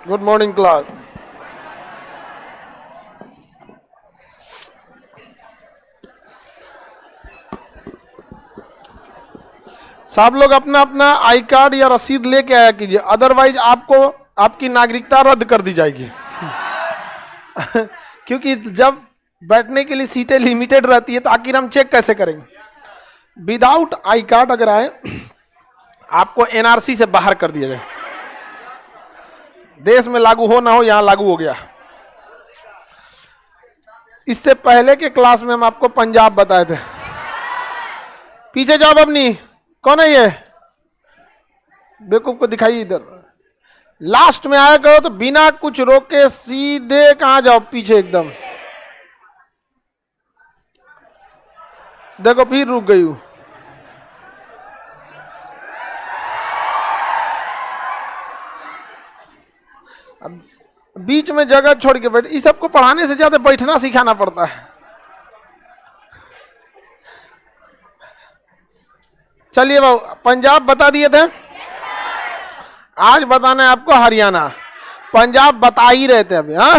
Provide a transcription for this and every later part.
Good morning class. सब लोग अपना अपना आई कार्ड या रसीद लेके आया कीजिए, अदरवाइज आपको आपकी नागरिकता रद्द कर दी जाएगी। क्योंकि जब बैठने के लिए सीटें लिमिटेड रहती है तो आखिर हम चेक कैसे करेंगे। विदाउट आई कार्ड अगर आए आपको एनआरसी से बाहर कर दिया जाए। देश में लागू हो ना हो, यहां लागू हो गया। इससे पहले के क्लास में हम आपको पंजाब बताए थे। पीछे जाओ अपनी, कौन है ये बेवकूफ को दिखाइए इधर। लास्ट में आया करो तो बिना कुछ रोके सीधे कहां जाओ, पीछे एकदम। देखो फिर रुक गई हूं। अब बीच में जगह छोड़ के बैठ। इस सबको पढ़ाने से ज्यादा बैठना सिखाना पड़ता है। चलिए बाबू, पंजाब बता दिए थे, आज बताना है आपको हरियाणा। पंजाब बता ही रहे थे अभी। हाँ,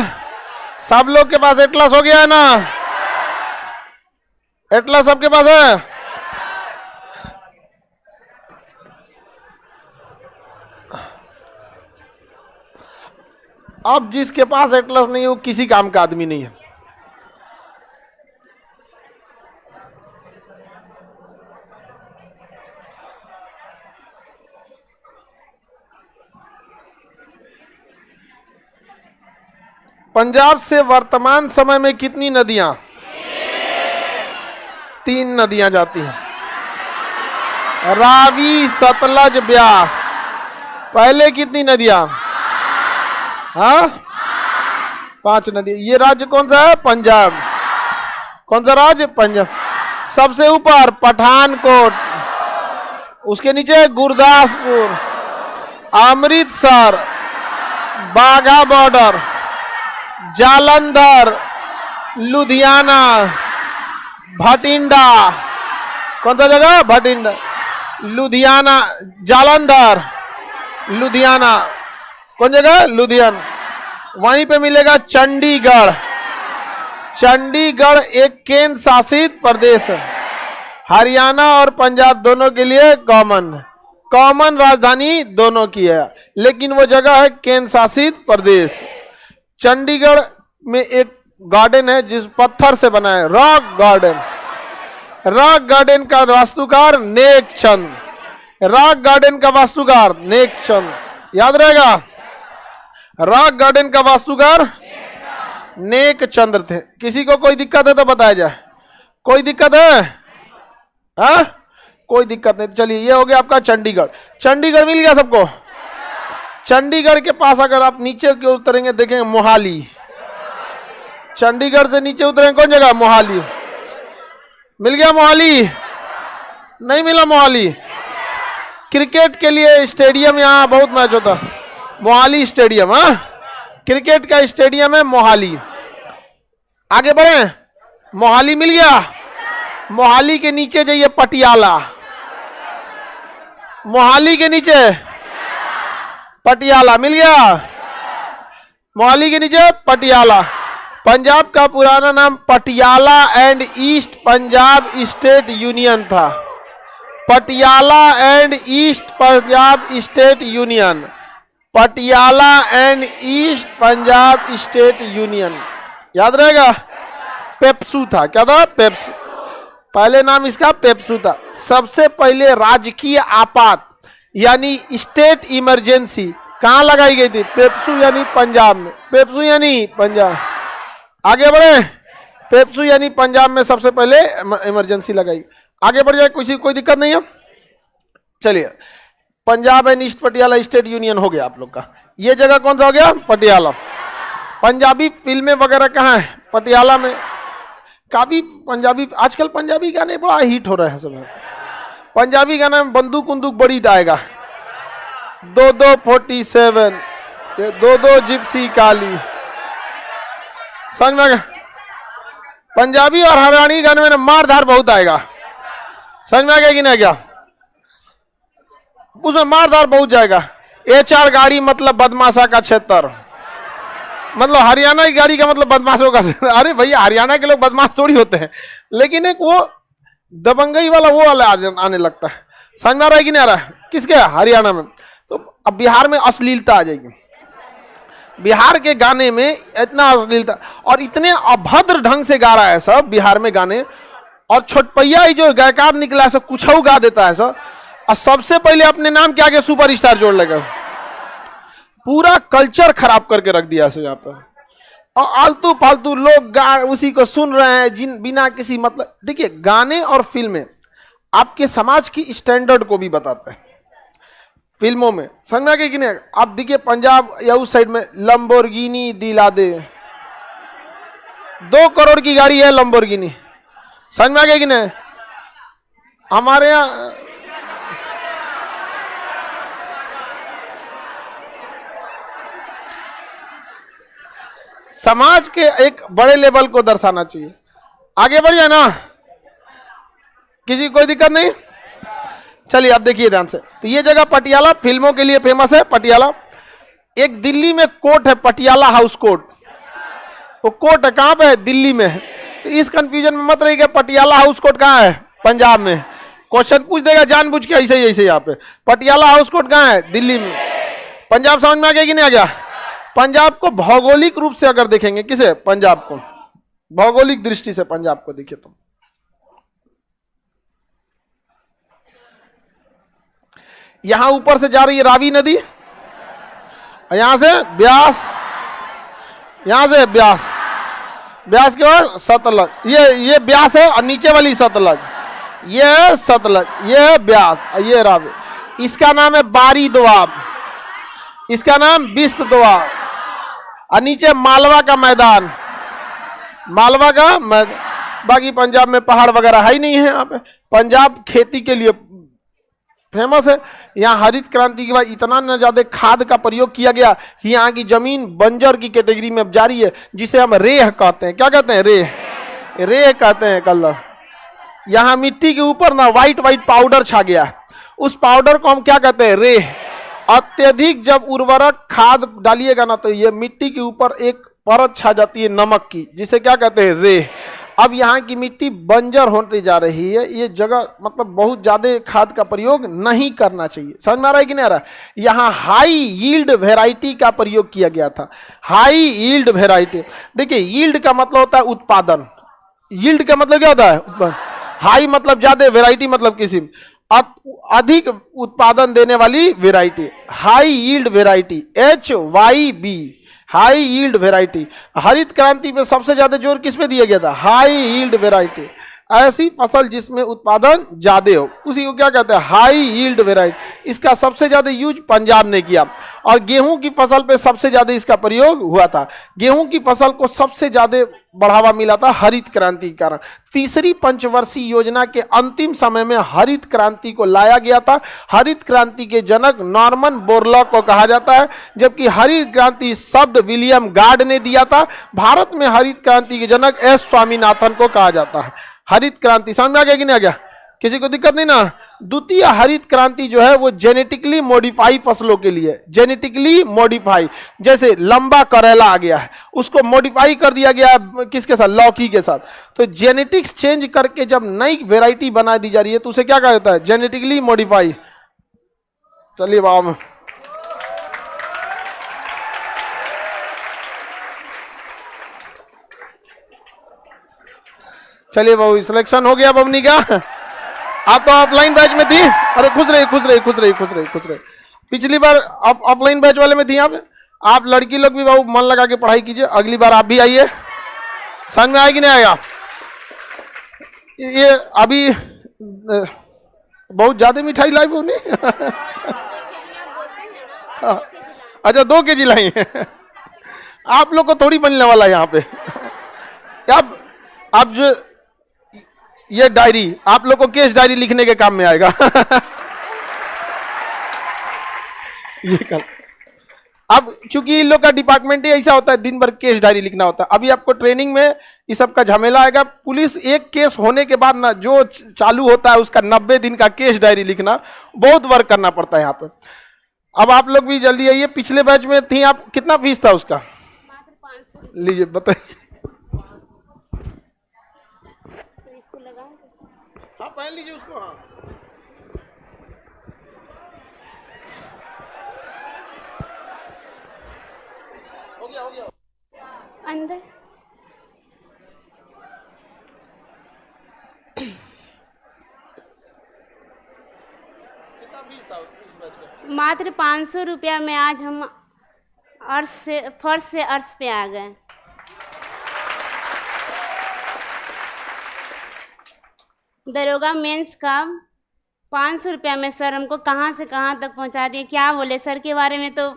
सब लोग के पास एटलस हो गया है ना? एटलस सबके पास है? अब जिसके पास एटलस नहीं है वो किसी काम का आदमी नहीं है। पंजाब से वर्तमान समय में कितनी नदियां? 3 नदियां जाती हैं, रावी, सतलज, ब्यास। पहले कितनी नदियां? हाँ, 5 नदी। ये राज्य कौन सा है? पंजाब। कौन सा राज्य? पंजाब। सबसे ऊपर पठानकोट, उसके नीचे गुरदासपुर, अमृतसर, बाघा बॉर्डर, जालंधर, लुधियाना, भटिंडा। कौन सा जगह? भटिंडा, लुधियाना, जालंधर, लुधियाना। कौन जगह? लुधियाना। वहीं पे मिलेगा चंडीगढ़। चंडीगढ़ एक केंद्र शासित प्रदेश है। हरियाणा और पंजाब दोनों के लिए कॉमन राजधानी दोनों की है, लेकिन वो जगह है केंद्र शासित प्रदेश। चंडीगढ़ में एक गार्डन है जिस पत्थर से बना है, रॉक गार्डन। रॉक गार्डन का वास्तुकार नेक चंद। रॉक गार्डन का वास्तुकार नेक चंद, याद रहेगा। रॉक गार्डन का वास्तुकार नेक चंद्र थे। किसी को कोई दिक्कत है तो बताया जाए। कोई दिक्कत है? हाँ, कोई दिक्कत नहीं। चलिए, ये हो गया आपका चंडीगढ़। चंडीगढ़ मिल गया सबको। चंडीगढ़ के पास अगर आप नीचे की उतरेंगे देखेंगे मोहाली। चंडीगढ़ से नीचे उतरेंगे कौन जगह? मोहाली। मिल गया मोहाली? नहीं मिला मोहाली? क्रिकेट के लिए स्टेडियम यहाँ बहुत मैच होता, मोहाली स्टेडियम। हाँ, क्रिकेट का स्टेडियम है मोहाली। आगे बढ़े, मोहाली मिल गया। मोहाली के नीचे जाइए पटियाला। मोहाली के नीचे पटियाला मिल गया। मोहाली के नीचे पटियाला। पंजाब का पुराना नाम Patiala and East Punjab State Union था। Patiala and East Punjab State Union. Patiala and East Punjab State Union, याद रहेगा। पेप्सू था। क्या था? पेप्सू। पहले नाम इसका पेप्सू था। सबसे पहले राजकीय आपात यानी स्टेट इमरजेंसी कहां लगाई गई थी? पेप्सू यानी पंजाब में। पेप्सू यानी पंजाब। आगे बढ़े, पेप्सू यानी पंजाब में सबसे पहले इमरजेंसी लगाई। आगे बढ़ जाए, कोई दिक्कत नहीं है। चलिए, Punjab and east Patiala state union हो गया आप लोग का। ये जगह कौन सा हो गया? पटियाला। पंजाबी फिल्में वगैरह कहाँ है? पटियाला में। काफी पंजाबी, आजकल पंजाबी गाने बड़ा हिट हो रहे हैं सब। पंजाबी गाना में बंदूक उंदूक बड़ी आएगा। 2247, 22 जिप्सी काली। समझ में? पंजाबी और हरियाणी गाने में मार धार बहुत आएगा। समझ में आ गया कि नहीं? क्या उसमें मार धार बहुत जाएगा। HR गाड़ी मतलब बदमाशा का क्षेत्र, मतलब हरियाणा की गाड़ी का मतलब बदमाशों का क्षेत्र। अरे भैया हरियाणा के लोग बदमाश थोड़ी होते हैं, लेकिन एक वो दबंगई वाला वो वाला आने लगता है। समझ में आ रहा है कि नहीं आ रहा है? किसके? हरियाणा में। तो अब बिहार में अश्लीलता आ जाएगी। बिहार के गाने में इतना अश्लीलता और इतने अभद्र ढंग से गा रहा है सब बिहार में गाने, और छोटपैया ही जो गायकार निकला है सब कुछ गा देता है सब, और सबसे पहले अपने नाम के आगे सुपरस्टार जोड़ लेगा। पूरा कल्चर खराब करके रख दिया है यहाँ पर, और आलतू फालतू लोग उसी को सुन रहे हैं जिन बिना किसी मतलब। देखिए गाने और फिल्में आपके समाज की स्टैंडर्ड को भी बताते हैं। फिल्मों में समझ में आ गया कि नहीं? आप देखिए पंजाब या उस साइड में लंबोर्गिनी दिला दे, 2 करोड़ की गाड़ी है लंबोर्गिनी। समझ में आ गया कि नहीं? हमारे यहाँ समाज के एक बड़े लेवल को दर्शाना चाहिए। आगे बढ़ जाए ना, किसी कोई दिक्कत नहीं। चलिए आप देखिए ध्यान से। तो ये जगह पटियाला फिल्मों के लिए फेमस है। पटियाला एक दिल्ली में कोर्ट है, पटियाला हाउस कोर्ट। वो कोर्ट है कहां पे है? दिल्ली में। तो इस कंफ्यूजन में मत रहिएगा पटियाला हाउस कोर्ट कहां है? पंजाब में। क्वेश्चन पूछ देगा जानबूझ के ऐसे ही ऐसे। यहाँ पे पटियाला हाउस कोर्ट कहां है? दिल्ली में। पंजाब समझ में आ गया कि नहीं आ गया? पंजाब को भौगोलिक रूप से अगर देखेंगे, किसे? पंजाब को भौगोलिक दृष्टि से पंजाब को देखिए तो यहां ऊपर से जा रही है रावी नदी, यहां से ब्यास, यहां से ब्यास, ब्यास के बाद सतलज। ये ब्यास है और नीचे वाली सतलज, ये सतलज, ये ब्यास, ये रावी। इसका नाम है बारी दोआब, इसका नाम बिस्त दोआब, और नीचे मालवा का मैदान, मालवा का मैदान। बाकी पंजाब में पहाड़ वगैरह है ही नहीं है। यहाँ पे पंजाब खेती के लिए फेमस है। यहाँ हरित क्रांति के बाद इतना न ज्यादा खाद का प्रयोग किया गया कि यहाँ की जमीन बंजर की कैटेगरी में अब जारी है, जिसे हम रेह कहते हैं। क्या कहते हैं? रेह, रेह कहते हैं कलर। यहाँ मिट्टी के ऊपर ना व्हाइट व्हाइट पाउडर छा गया है, उस पाउडर को हम क्या कहते हैं? रेह। अत्यधिक जब उर्वरक खाद डालिएगा ना तो ये मिट्टी के ऊपर एक परत छा जाती है नमक की, जिसे क्या कहते हैं? रेह। अब यहाँ की मिट्टी बंजर होती जा रही है। ये जगह मतलब बहुत ज्यादा खाद का प्रयोग नहीं करना चाहिए। समझ में आ रहा है कि नहीं आ रहा है? यहाँ हाई यील्ड वेराइटी का प्रयोग किया गया था। हाई यील्ड वेराइटी, देखिए यील्ड का मतलब होता है उत्पादन। यील्ड का मतलब क्या होता है? उत्पादन। हाई मतलब ज्यादा, वेराइटी मतलब किस्म, अधिक उत्पादन देने वाली variety, high yield variety, HYB, high yield variety. हरित क्रांति में सबसे ज्यादा जोर किस पे दिया गया था? High yield variety. ऐसी फसल जिसमें उत्पादन ज्यादा हो उसी को क्या कहते हैं? High yield variety. इसका सबसे ज्यादा यूज पंजाब ने किया, और गेहूं की फसल पे सबसे ज्यादा इसका प्रयोग हुआ था। गेहूं की फसल को सबसे ज्यादा बढ़ावा मिला था हरित क्रांति के कारण। तीसरी पंचवर्षीय योजना के अंतिम समय में हरित क्रांति को लाया गया था। हरित क्रांति के जनक नॉर्मन बोरलॉग को कहा जाता है, जबकि हरित क्रांति शब्द विलियम गार्ड ने दिया था। भारत में हरित क्रांति के जनक S स्वामीनाथन को कहा जाता है। हरित क्रांति समझ में आ गया कि नहीं आ गया? किसी को दिक्कत नहीं ना? द्वितीय हरित क्रांति जो है वो जेनेटिकली मॉडिफाई फसलों के लिए, जेनेटिकली मॉडिफाई, जैसे लंबा करेला आ गया है, उसको मॉडिफाई कर दिया गया किसके साथ? लौकी के साथ। तो जेनेटिक्स चेंज करके जब नई वेराइटी बना दी जा रही है तो उसे क्या कहा जाता है? Genetically modify. चलिए बाबा, चलिए बाबू सिलेक्शन हो गया बबनी का। आप तो ऑफलाइन बैच में थी। अरे खुश रही, खुश रही, खुश रही, खुश रही, खुश रही। पिछली बार आप ऑफलाइन बैच वाले में थी। आप लड़की लोग भी बाबू मन लगा के पढ़ाई कीजिए। अगली बार आप भी आइए। समझ में आएगी नहीं आएगा? ये अभी बहुत ज्यादा मिठाई लाई बोनी। अच्छा 2 kg लाई है। आप लोग को थोड़ी बनने वाला है यहाँ पे। अब जो ये डायरी आप लोग को केस डायरी लिखने के काम में आएगा। ये कल अब क्योंकि इन लोग का डिपार्टमेंट ही ऐसा होता है, दिन भर केस डायरी लिखना होता है। अभी आपको ट्रेनिंग में इस सब का झमेला आएगा। पुलिस एक केस होने के बाद ना जो चालू होता है उसका 90 दिन का केस डायरी लिखना बहुत वर्क करना पड़ता है यहाँ पे। अब आप लोग भी जल्दी आइए। पिछले बैच में थी आप, कितना फीस था उसका? मात्र 500। लीजिए बताइए। तो इसको लगाऊं? हाँ पहन लीजिए उसको। हाँ हो गया, हो गया। अंदर कितना फीस था उस बैच का? मात्र 500 रुपया में आज हम अर्श से फर्श से अर्श पे आ गए। दरोगा मेंस का 500 रुपया में सर हमको कहाँ से कहाँ तक पहुँचा दिए। क्या बोले सर के बारे में, तो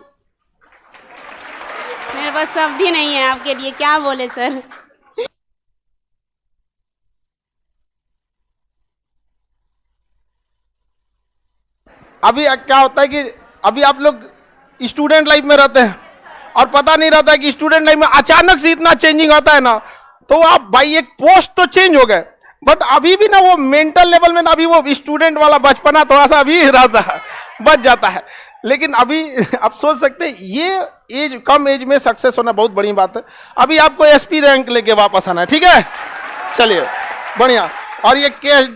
मेरे पास शब्द ही नहीं है आपके लिए, क्या बोले सर। अभी क्या होता है कि अभी आप लोग स्टूडेंट लाइफ में रहते हैं और पता नहीं रहता है कि स्टूडेंट लाइफ में अचानक से इतना चेंजिंग आता है ना, तो आप भाई एक पोस्ट तो चेंज हो गए, बट अभी भी ना वो मेंटल लेवल में ना अभी वो स्टूडेंट वाला बचपना थोड़ा सा अभी रहता है, बच जाता है। लेकिन अभी आप सोच सकते हैं ये एज, कम एज में सक्सेस होना बहुत बड़ी बात है। अभी आपको एसपी रैंक लेके वापस आना है, ठीक है? चलिए बढ़िया। और ये केस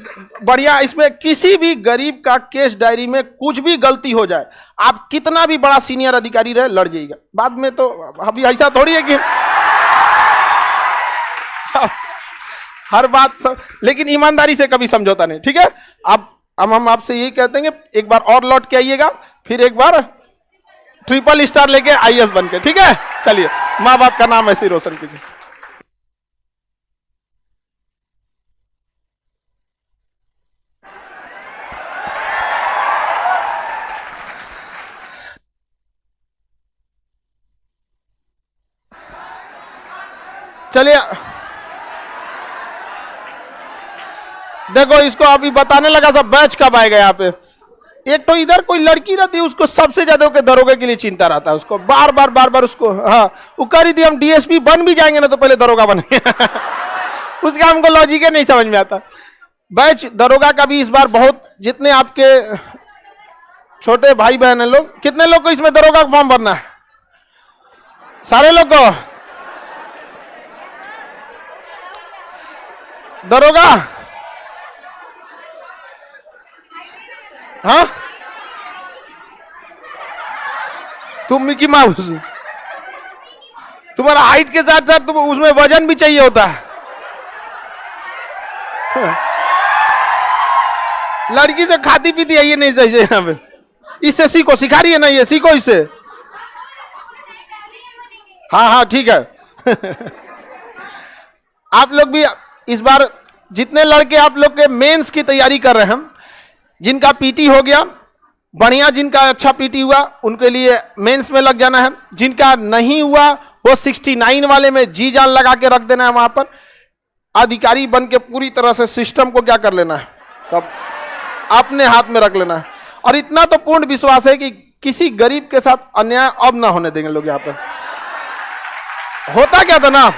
बढ़िया, इसमें किसी भी गरीब का केस डायरी में कुछ भी गलती हो जाए, आप कितना भी बड़ा सीनियर अधिकारी रहे, लड़ जाइएगा बाद में। तो अभी ऐसा थोड़ी है कि हर बात सब, लेकिन ईमानदारी से कभी समझौता नहीं, ठीक है? अब हम आपसे यही कहते हैं कि एक बार और लौट के आइएगा, फिर एक बार ट्रिपल स्टार लेके आईएएस बन के, ठीक है? चलिए, माँ बाप का नाम ऐसे ही रोशन कीजिए। चलिए देखो, इसको अभी बताने लगा सब बैच कब आएगा यहाँ पे। एक तो इधर कोई लड़की रहती है, उसको सबसे ज्यादा दरोगे के लिए चिंता रहता है, उसको बार बार उसको, हाँ वो कर ही दी, हम डीएसपी बन भी जाएंगे ना तो पहले दरोगा बनेंगे। उसका हमको लॉजिक नहीं समझ में आता। बैच दरोगा का भी इस बार बहुत, जितने आपके छोटे भाई बहन है लोग, कितने लोग को इसमें दरोगा का फॉर्म भरना है? सारे लोग को दरोगा? हाँ तुम मिकी माउस, तुम्हारा हाइट के साथ साथ तुम उसमें वजन भी चाहिए होता है। लड़की से खाती पीती है ये नहीं सही से, यहाँ पे इससे सीखो, सिखा रही है ना ये, सीखो इससे। हाँ हाँ ठीक है। आप लोग भी इस बार जितने लड़के आप लोग के मेंस की तैयारी कर रहे हैं, जिनका पीटी हो गया बढ़िया, जिनका अच्छा पीटी हुआ उनके लिए मेंस में लग जाना है, जिनका नहीं हुआ वो 69 वाले में जी जान लगा के रख देना है, वहां पर अधिकारी बन के पूरी तरह से सिस्टम को क्या कर लेना है, तब अपने हाथ में रख लेना है। और इतना तो पूर्ण विश्वास है कि किसी गरीब के साथ अन्याय अब ना होने देंगे लोग। यहाँ पर होता क्या था ना,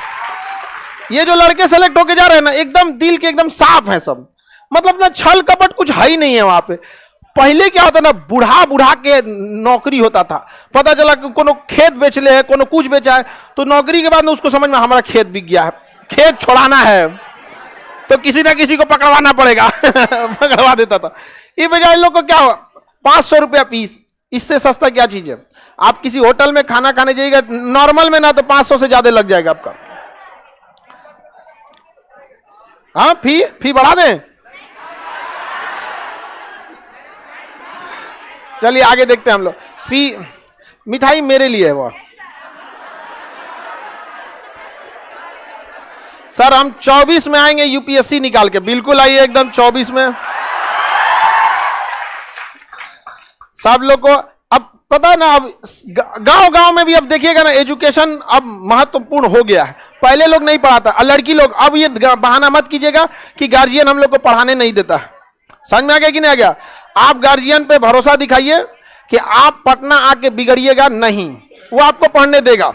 ये जो लड़के सेलेक्ट होके जा रहे हैं ना, एकदम दिल के एकदम साफ है सब, मतलब ना छल कपट कुछ है ही नहीं है वहां पे। पहले क्या होता ना, बुढ़ा बुढ़ा के नौकरी होता था, पता चला कि कोनो खेत बेच ले है, कोनो कुछ बेचा है, तो नौकरी के बाद ना उसको समझ में हमारा खेत बिक गया है, खेत छोड़ाना है तो किसी ना किसी को पकड़वाना पड़ेगा। पकड़वा देता था। ये बजाय लोग को क्या 500 रुपया पीस, इससे सस्ता क्या चीज है? आप किसी होटल में खाना खाने जाइएगा नॉर्मल में ना, तो 500 से ज्यादा लग जाएगा आपका। हाँ फी बढ़ा दें? चलिए आगे देखते हैं हम लोग। फी, मिठाई मेरे लिए है वो। सर हम 24 में आएंगे यूपीएससी निकाल के, बिल्कुल आइए एकदम 24 में। सब लोग को अब पता ना, अब गांव गांव में भी अब देखिएगा ना, एजुकेशन अब महत्वपूर्ण हो गया है। पहले लोग नहीं पढ़ाता, लड़की लोग, अब ये बहाना मत कीजिएगा कि गार्जियन हम लोग को पढ़ाने नहीं देता। समझ में आ गया कि नहीं आ गया? आप गार्जियन पे भरोसा दिखाइए कि आप पटना आके बिगड़िएगा नहीं, वो आपको पढ़ने देगा।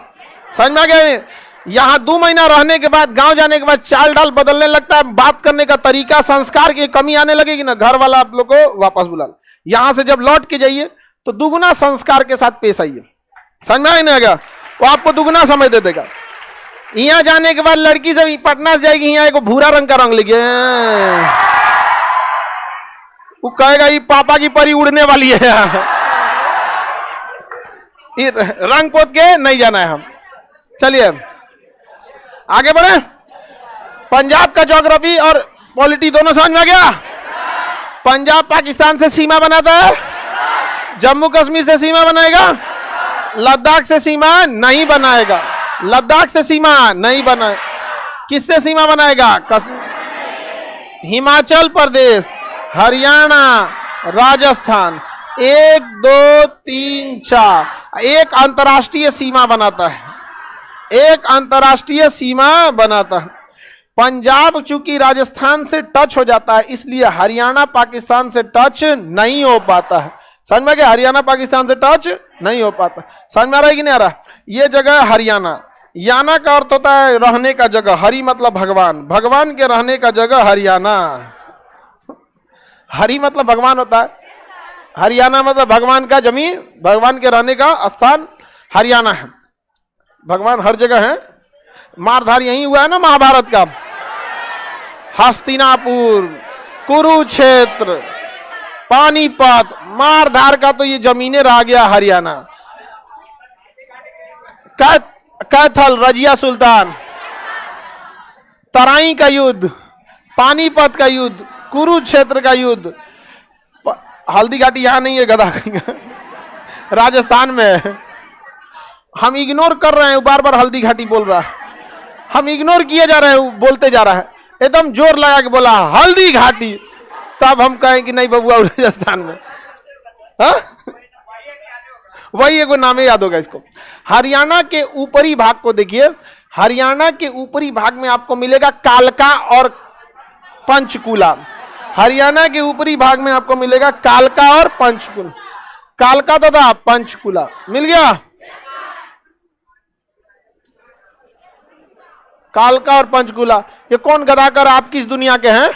समझ में आ गया? यहाँ 2 महीना रहने के बाद, गांव जाने के बाद चाल डाल बदलने लगता है, बात करने का तरीका, संस्कार की कमी आने लगेगी ना, घर वाला आप लोग को वापस बुला। यहां से जब लौट के जाइए तो दुगुना संस्कार के साथ पेश आइए। समझ में नहीं आ गया? वो आपको दुगुना समय दे देगा। यहाँ जाने के बाद लड़की जब पटना से जाएगी, यहाँ एक भूरा रंग का रंग लेके, वो कहेगा ये पापा की परी उड़ने वाली है, ये रंग पोत के नहीं जाना है हम। चलिए आगे बढ़े। पंजाब का ज्योग्राफी और पॉलिटी दोनों समझ में आ गया। पंजाब पाकिस्तान से सीमा बनाता है, जम्मू कश्मीर से सीमा बनाएगा, लद्दाख से सीमा नहीं बनाएगा, लद्दाख से सीमा नहीं बनाए। किससे सीमा बनाएगा? हिमाचल प्रदेश, हरियाणा, राजस्थान, 1 2 3 4 एक अंतर्राष्ट्रीय सीमा बनाता है, एक अंतर्राष्ट्रीय सीमा बनाता है। पंजाब चूंकि राजस्थान से टच हो जाता है, इसलिए हरियाणा पाकिस्तान से टच नहीं हो पाता है। समझ में गया? हरियाणा पाकिस्तान से टच नहीं हो पाता। समझ में आ रहा है कि नहीं आ रहा? ये जगह हरियाणा, याना का अर्थ होता है रहने का जगह, हरि मतलब भगवान, भगवान के रहने का जगह हरियाणा। हरि मतलब भगवान होता है, हरियाणा मतलब भगवान का जमीन, भगवान के रहने का स्थान हरियाणा है। भगवान हर जगह है। मारधार यही हुआ है ना महाभारत का, हस्तिनापुर, कुरुक्षेत्र, पानीपत, मारधार का तो ये जमीनें रह गया हरियाणा। कैथल, रजिया सुल्तान, तराई का युद्ध, पानीपत का युद्ध, कुरुक्षेत्र का युद्ध। हल्दी घाटी यहां नहीं है, गधा राजस्थान में है। हम इग्नोर कर रहे हैं, बार बार हल्दी घाटी बोल रहा है, हम इग्नोर किए जा रहे हैं, बोलते जा रहा है। एकदम जोर लगा के बोला हल्दी घाटी, तब हम कहें कि नहीं बबुआ राजस्थान में। वही एगो नाम याद होगा इसको। हरियाणा के ऊपरी भाग को देखिए, हरियाणा के ऊपरी भाग में आपको मिलेगा कालका और पंचकुला। हरियाणा के ऊपरी भाग में आपको मिलेगा कालका और पंचकुला, कालका तथा पंचकुला मिल गया। कालका और पंचकुला, ये कौन गदाकर आप किस दुनिया के हैं?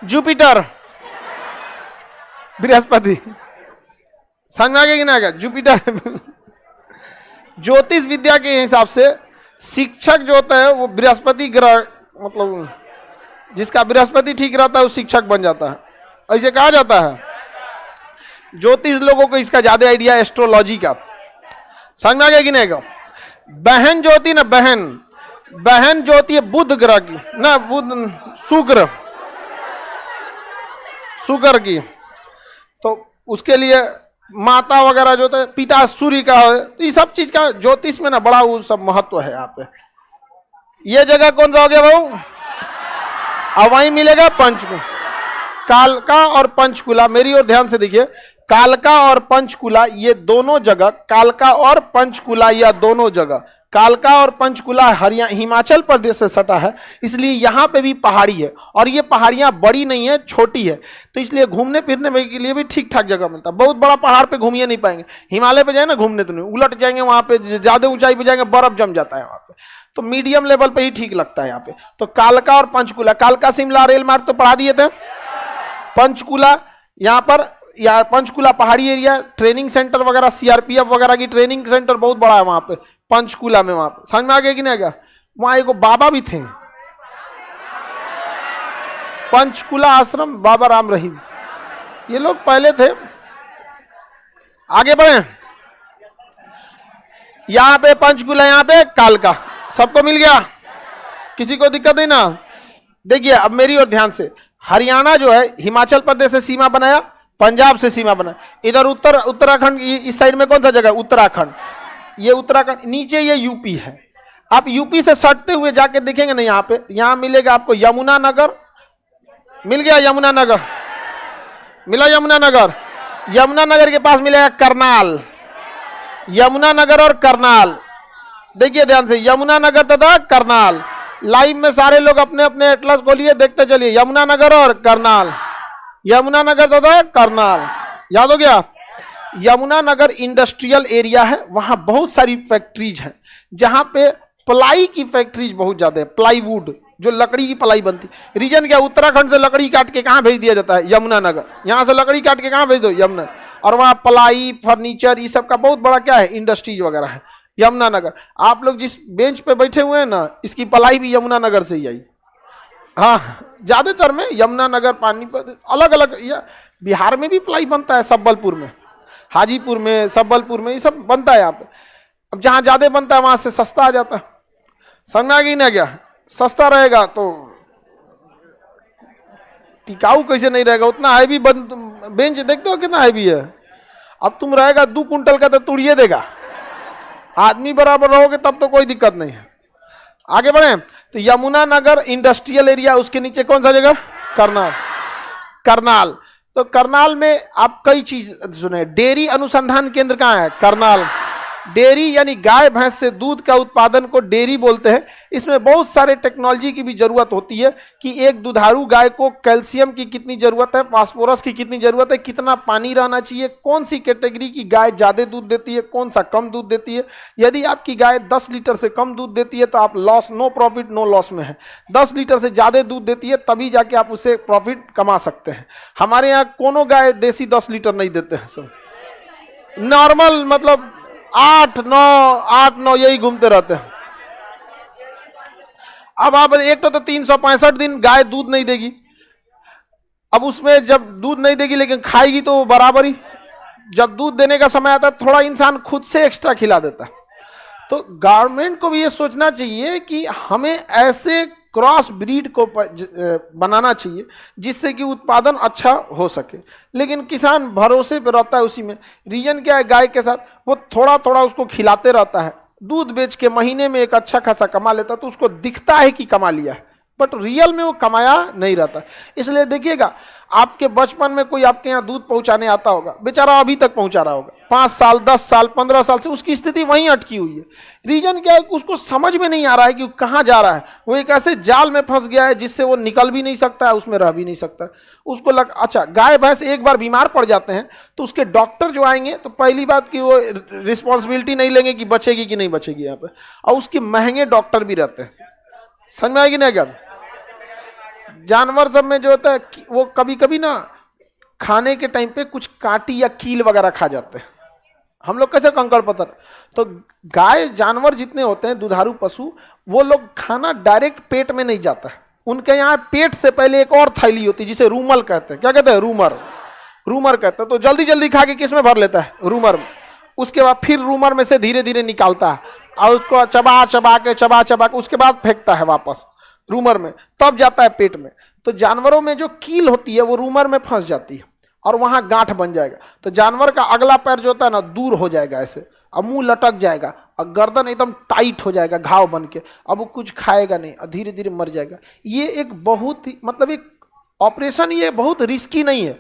जुपिटर, बृहस्पति। समझ में आ गया कि ना? जुपिटर ज्योतिष विद्या के हिसाब से शिक्षक जो होता है वो बृहस्पति ग्रह, मतलब जिसका बृहस्पति ठीक रहता है वो शिक्षक बन जाता है, ऐसे कहा जाता है। ज्योतिष लोगों को इसका ज्यादा आइडिया एस्ट्रोलॉजी का। समझ में आ गया कि नहीं? बहन ज्योति ना, बहन ज्योति है बुध ग्रह की ना, बुध शुक्र की। तो उसके लिए माता वगैरह जो है पिता सूर्य का है। तो ये सब चीज का ज्योतिष में ना बड़ा वो सब महत्व है यहाँ पे। ये जगह कौन सा हो गया भाऊ? अब वहीं मिलेगा पंचकुला, कालका और पंचकुला। मेरी ओर ध्यान से देखिए, कालका और पंचकुला ये दोनों जगह, कालका और पंचकुला या दोनों जगह, कालका और पंचकुला हरियाणा हिमाचल प्रदेश से सटा है, इसलिए यहाँ पे भी पहाड़ी है। और ये पहाड़ियाँ बड़ी नहीं है, छोटी है, तो इसलिए घूमने फिरने के लिए भी ठीक ठाक जगह मिलता है। बहुत बड़ा पहाड़ पे घूमिए नहीं पाएंगे। हिमालय पे जाए ना घूमने तो नहीं, उलट जाएंगे, वहाँ पे ज्यादा ऊंचाई पे जाएंगे बर्फ जम जाता है वहाँ पे। तो मीडियम लेवल पे ही ठीक लगता है यहाँ पे। तो कालका और पंचकुला, कालका शिमला रेल मार्ग तो पढ़ा दिए थे। पंचकुला यहाँ पर, या पंचकुला पहाड़ी एरिया, ट्रेनिंग सेंटर वगैरह, सीआरपीएफ वगैरह की ट्रेनिंग सेंटर बहुत बड़ा है वहां पे पंचकुला में। वहां पे समझ में आ गया कि नहीं आ गया? वहां एक बाबा भी थे, पंचकुला आश्रम बाबा राम रहीम, ये लोग पहले थे। आगे बढ़े, यहां पे पंचकुला, यहां पे कालका, सबको मिल गया? किसी को दिक्कत नहीं ना? देखिए अब मेरी ओर ध्यान से, हरियाणा जो है हिमाचल प्रदेश से सीमा बनाया, पंजाब से सीमा बना, इधर उत्तराखंड, इस साइड में कौन सा जगह? उत्तराखंड। ये उत्तराखंड, नीचे ये यूपी है। आप यूपी से सटते हुए जाके देखेंगे ना, यहाँ पे, यहाँ मिलेगा आपको यमुना नगर, मिल गया यमुना नगर, मिला यमुना नगर। यमुना नगर के पास मिलेगा करनाल, यमुना नगर और करनाल। देखिए ध्यान से, यमुना नगर तथा करनाल। लाइव में सारे लोग अपने अपने एटलस खोलिए, देखते चलिए, यमुना नगर और करनाल, यमुना नगर तथा करनाल। याद हो गया? यमुना नगर इंडस्ट्रियल एरिया है, वहां बहुत सारी फैक्ट्रीज हैं, जहां पे प्लाई की फैक्ट्रीज बहुत ज्यादा है, प्लाईवुड, जो लकड़ी की प्लाई बनती। रीजन क्या? उत्तराखंड से लकड़ी काट के कहां भेज दिया जाता है? यमुना नगर। यहां से लकड़ी काट के कहां भेज दो? यमुना। और वहाँ पलाई फर्नीचर ये सब का बहुत बड़ा क्या है इंडस्ट्रीज वगैरह है। यमुनानगर, आप लोग जिस बेंच पे बैठे हुए हैं ना, इसकी पलाई भी यमुनानगर से ही आई। हाँ, ज्यादातर में यमुनानगर, पानीपत, अलग अलग, या बिहार में भी पलाई बनता है, सबलपुर में, हाजीपुर में, सबलपुर में, ये सब बनता है यहाँ पे। अब जहाँ ज्यादा बनता है वहां से सस्ता आ जाता है। समझ में आ गई ना? क्या सस्ता रहेगा तो टिकाऊ कैसे नहीं रहेगा? उतना हैवी बेंच देखते हो कितना हैवी है। अब तुम रहेगा 2 कुंटल का तो तोड़िए देगा। आदमी बराबर रहोगे तब तो कोई दिक्कत नहीं है। आगे बढ़े तो यमुनानगर इंडस्ट्रियल एरिया, उसके नीचे कौन सा जगह? करनाल। करनाल, तो करनाल में आप कई चीज सुने। डेयरी अनुसंधान केंद्र कहाँ है? करनाल। डेयरी यानी गाय भैंस से दूध का उत्पादन को डेयरी बोलते हैं। इसमें बहुत सारे टेक्नोलॉजी की भी जरूरत होती है कि एक दुधारू गाय को कैल्शियम की कितनी जरूरत है, फास्फोरस की कितनी जरूरत है, कितना पानी रहना चाहिए, कौन सी कैटेगरी की गाय ज्यादा दूध देती है, कौन सा कम दूध देती है। यदि आपकी गाय 10 लीटर से कम दूध देती है तो आप loss, no profit no loss में है। 10 लीटर से ज्यादा दूध देती है तभी जाके आप उससे प्रॉफिट कमा सकते हैं। हमारे यहाँ कोनो गाय देसी 10 लीटर नहीं देते हैं सब, नॉर्मल मतलब 8-9 यही घूमते रहते हैं। अब आप एक तो 365 दिन गाय दूध नहीं देगी। अब उसमें जब दूध नहीं देगी लेकिन खाएगी तो बराबर ही, जब दूध देने का समय आता है थोड़ा इंसान खुद से एक्स्ट्रा खिला देता है। तो गवर्नमेंट को भी ये सोचना चाहिए कि हमें ऐसे क्रॉस ब्रीड को बनाना चाहिए जिससे कि उत्पादन अच्छा हो सके। लेकिन किसान भरोसे पे रहता है उसी में। रीजन क्या है? गाय के साथ वो थोड़ा थोड़ा उसको खिलाते रहता है, दूध बेच के महीने में एक अच्छा खासा कमा लेता, तो उसको दिखता है कि कमा लिया है, बट रियल में वो कमाया नहीं रहता। इसलिए देखिएगा, आपके बचपन में कोई आपके यहाँ दूध पहुंचाने आता होगा, बेचारा अभी तक पहुंचा रहा होगा, 5 साल 10 साल 15 साल से उसकी स्थिति वहीं अटकी हुई है। रीजन क्या है? उसको समझ में नहीं आ रहा है कि कहाँ जा रहा है। वो एक ऐसे जाल में फंस गया है जिससे वो निकल भी नहीं सकता है, उसमें रह भी नहीं सकता। उसको अच्छा, गाय भैंस एक बार बीमार पड़ जाते हैं तो उसके डॉक्टर जो आएंगे तो पहली बात कि वो रिस्पॉन्सिबिलिटी नहीं लेंगे कि बचेगी कि नहीं बचेगी यहाँ पे, और उसके महंगे डॉक्टर भी रहते हैं। समझ में आएगी ना? क्या जानवर सब में जो होता है वो कभी कभी ना खाने के टाइम पे कुछ कांटी या कील वगैरह खा जाते हैं। हम लोग कैसे कंकड़ पत्थर, तो गाय जानवर जितने होते हैं दुधारू पशु, वो लोग खाना डायरेक्ट पेट में नहीं जाता है। उनके यहाँ पेट से पहले एक और थैली होती है जिसे रूमल कहते हैं। क्या कहते हैं? रूमर। रूमर कहते हैं। तो जल्दी जल्दी खा के किस में भर लेता है? रूमर में। उसके बाद फिर रूमर में से धीरे धीरे निकालता है और उसको चबा चबा के उसके बाद फेंकता है वापस रूमर में, तब जाता है पेट में। तो जानवरों में जो कील होती है वो रूमर में फंस जाती है और वहां गांठ बन जाएगा। तो जानवर का अगला पैर जो होता है ना दूर हो जाएगा ऐसे, अब मुंह लटक जाएगा और गर्दन एकदम टाइट हो जाएगा घाव बन के, अब वो कुछ खाएगा नहीं और धीरे धीरे मर जाएगा। ये एक बहुत ही मतलब एक ऑपरेशन, ये बहुत रिस्की नहीं है।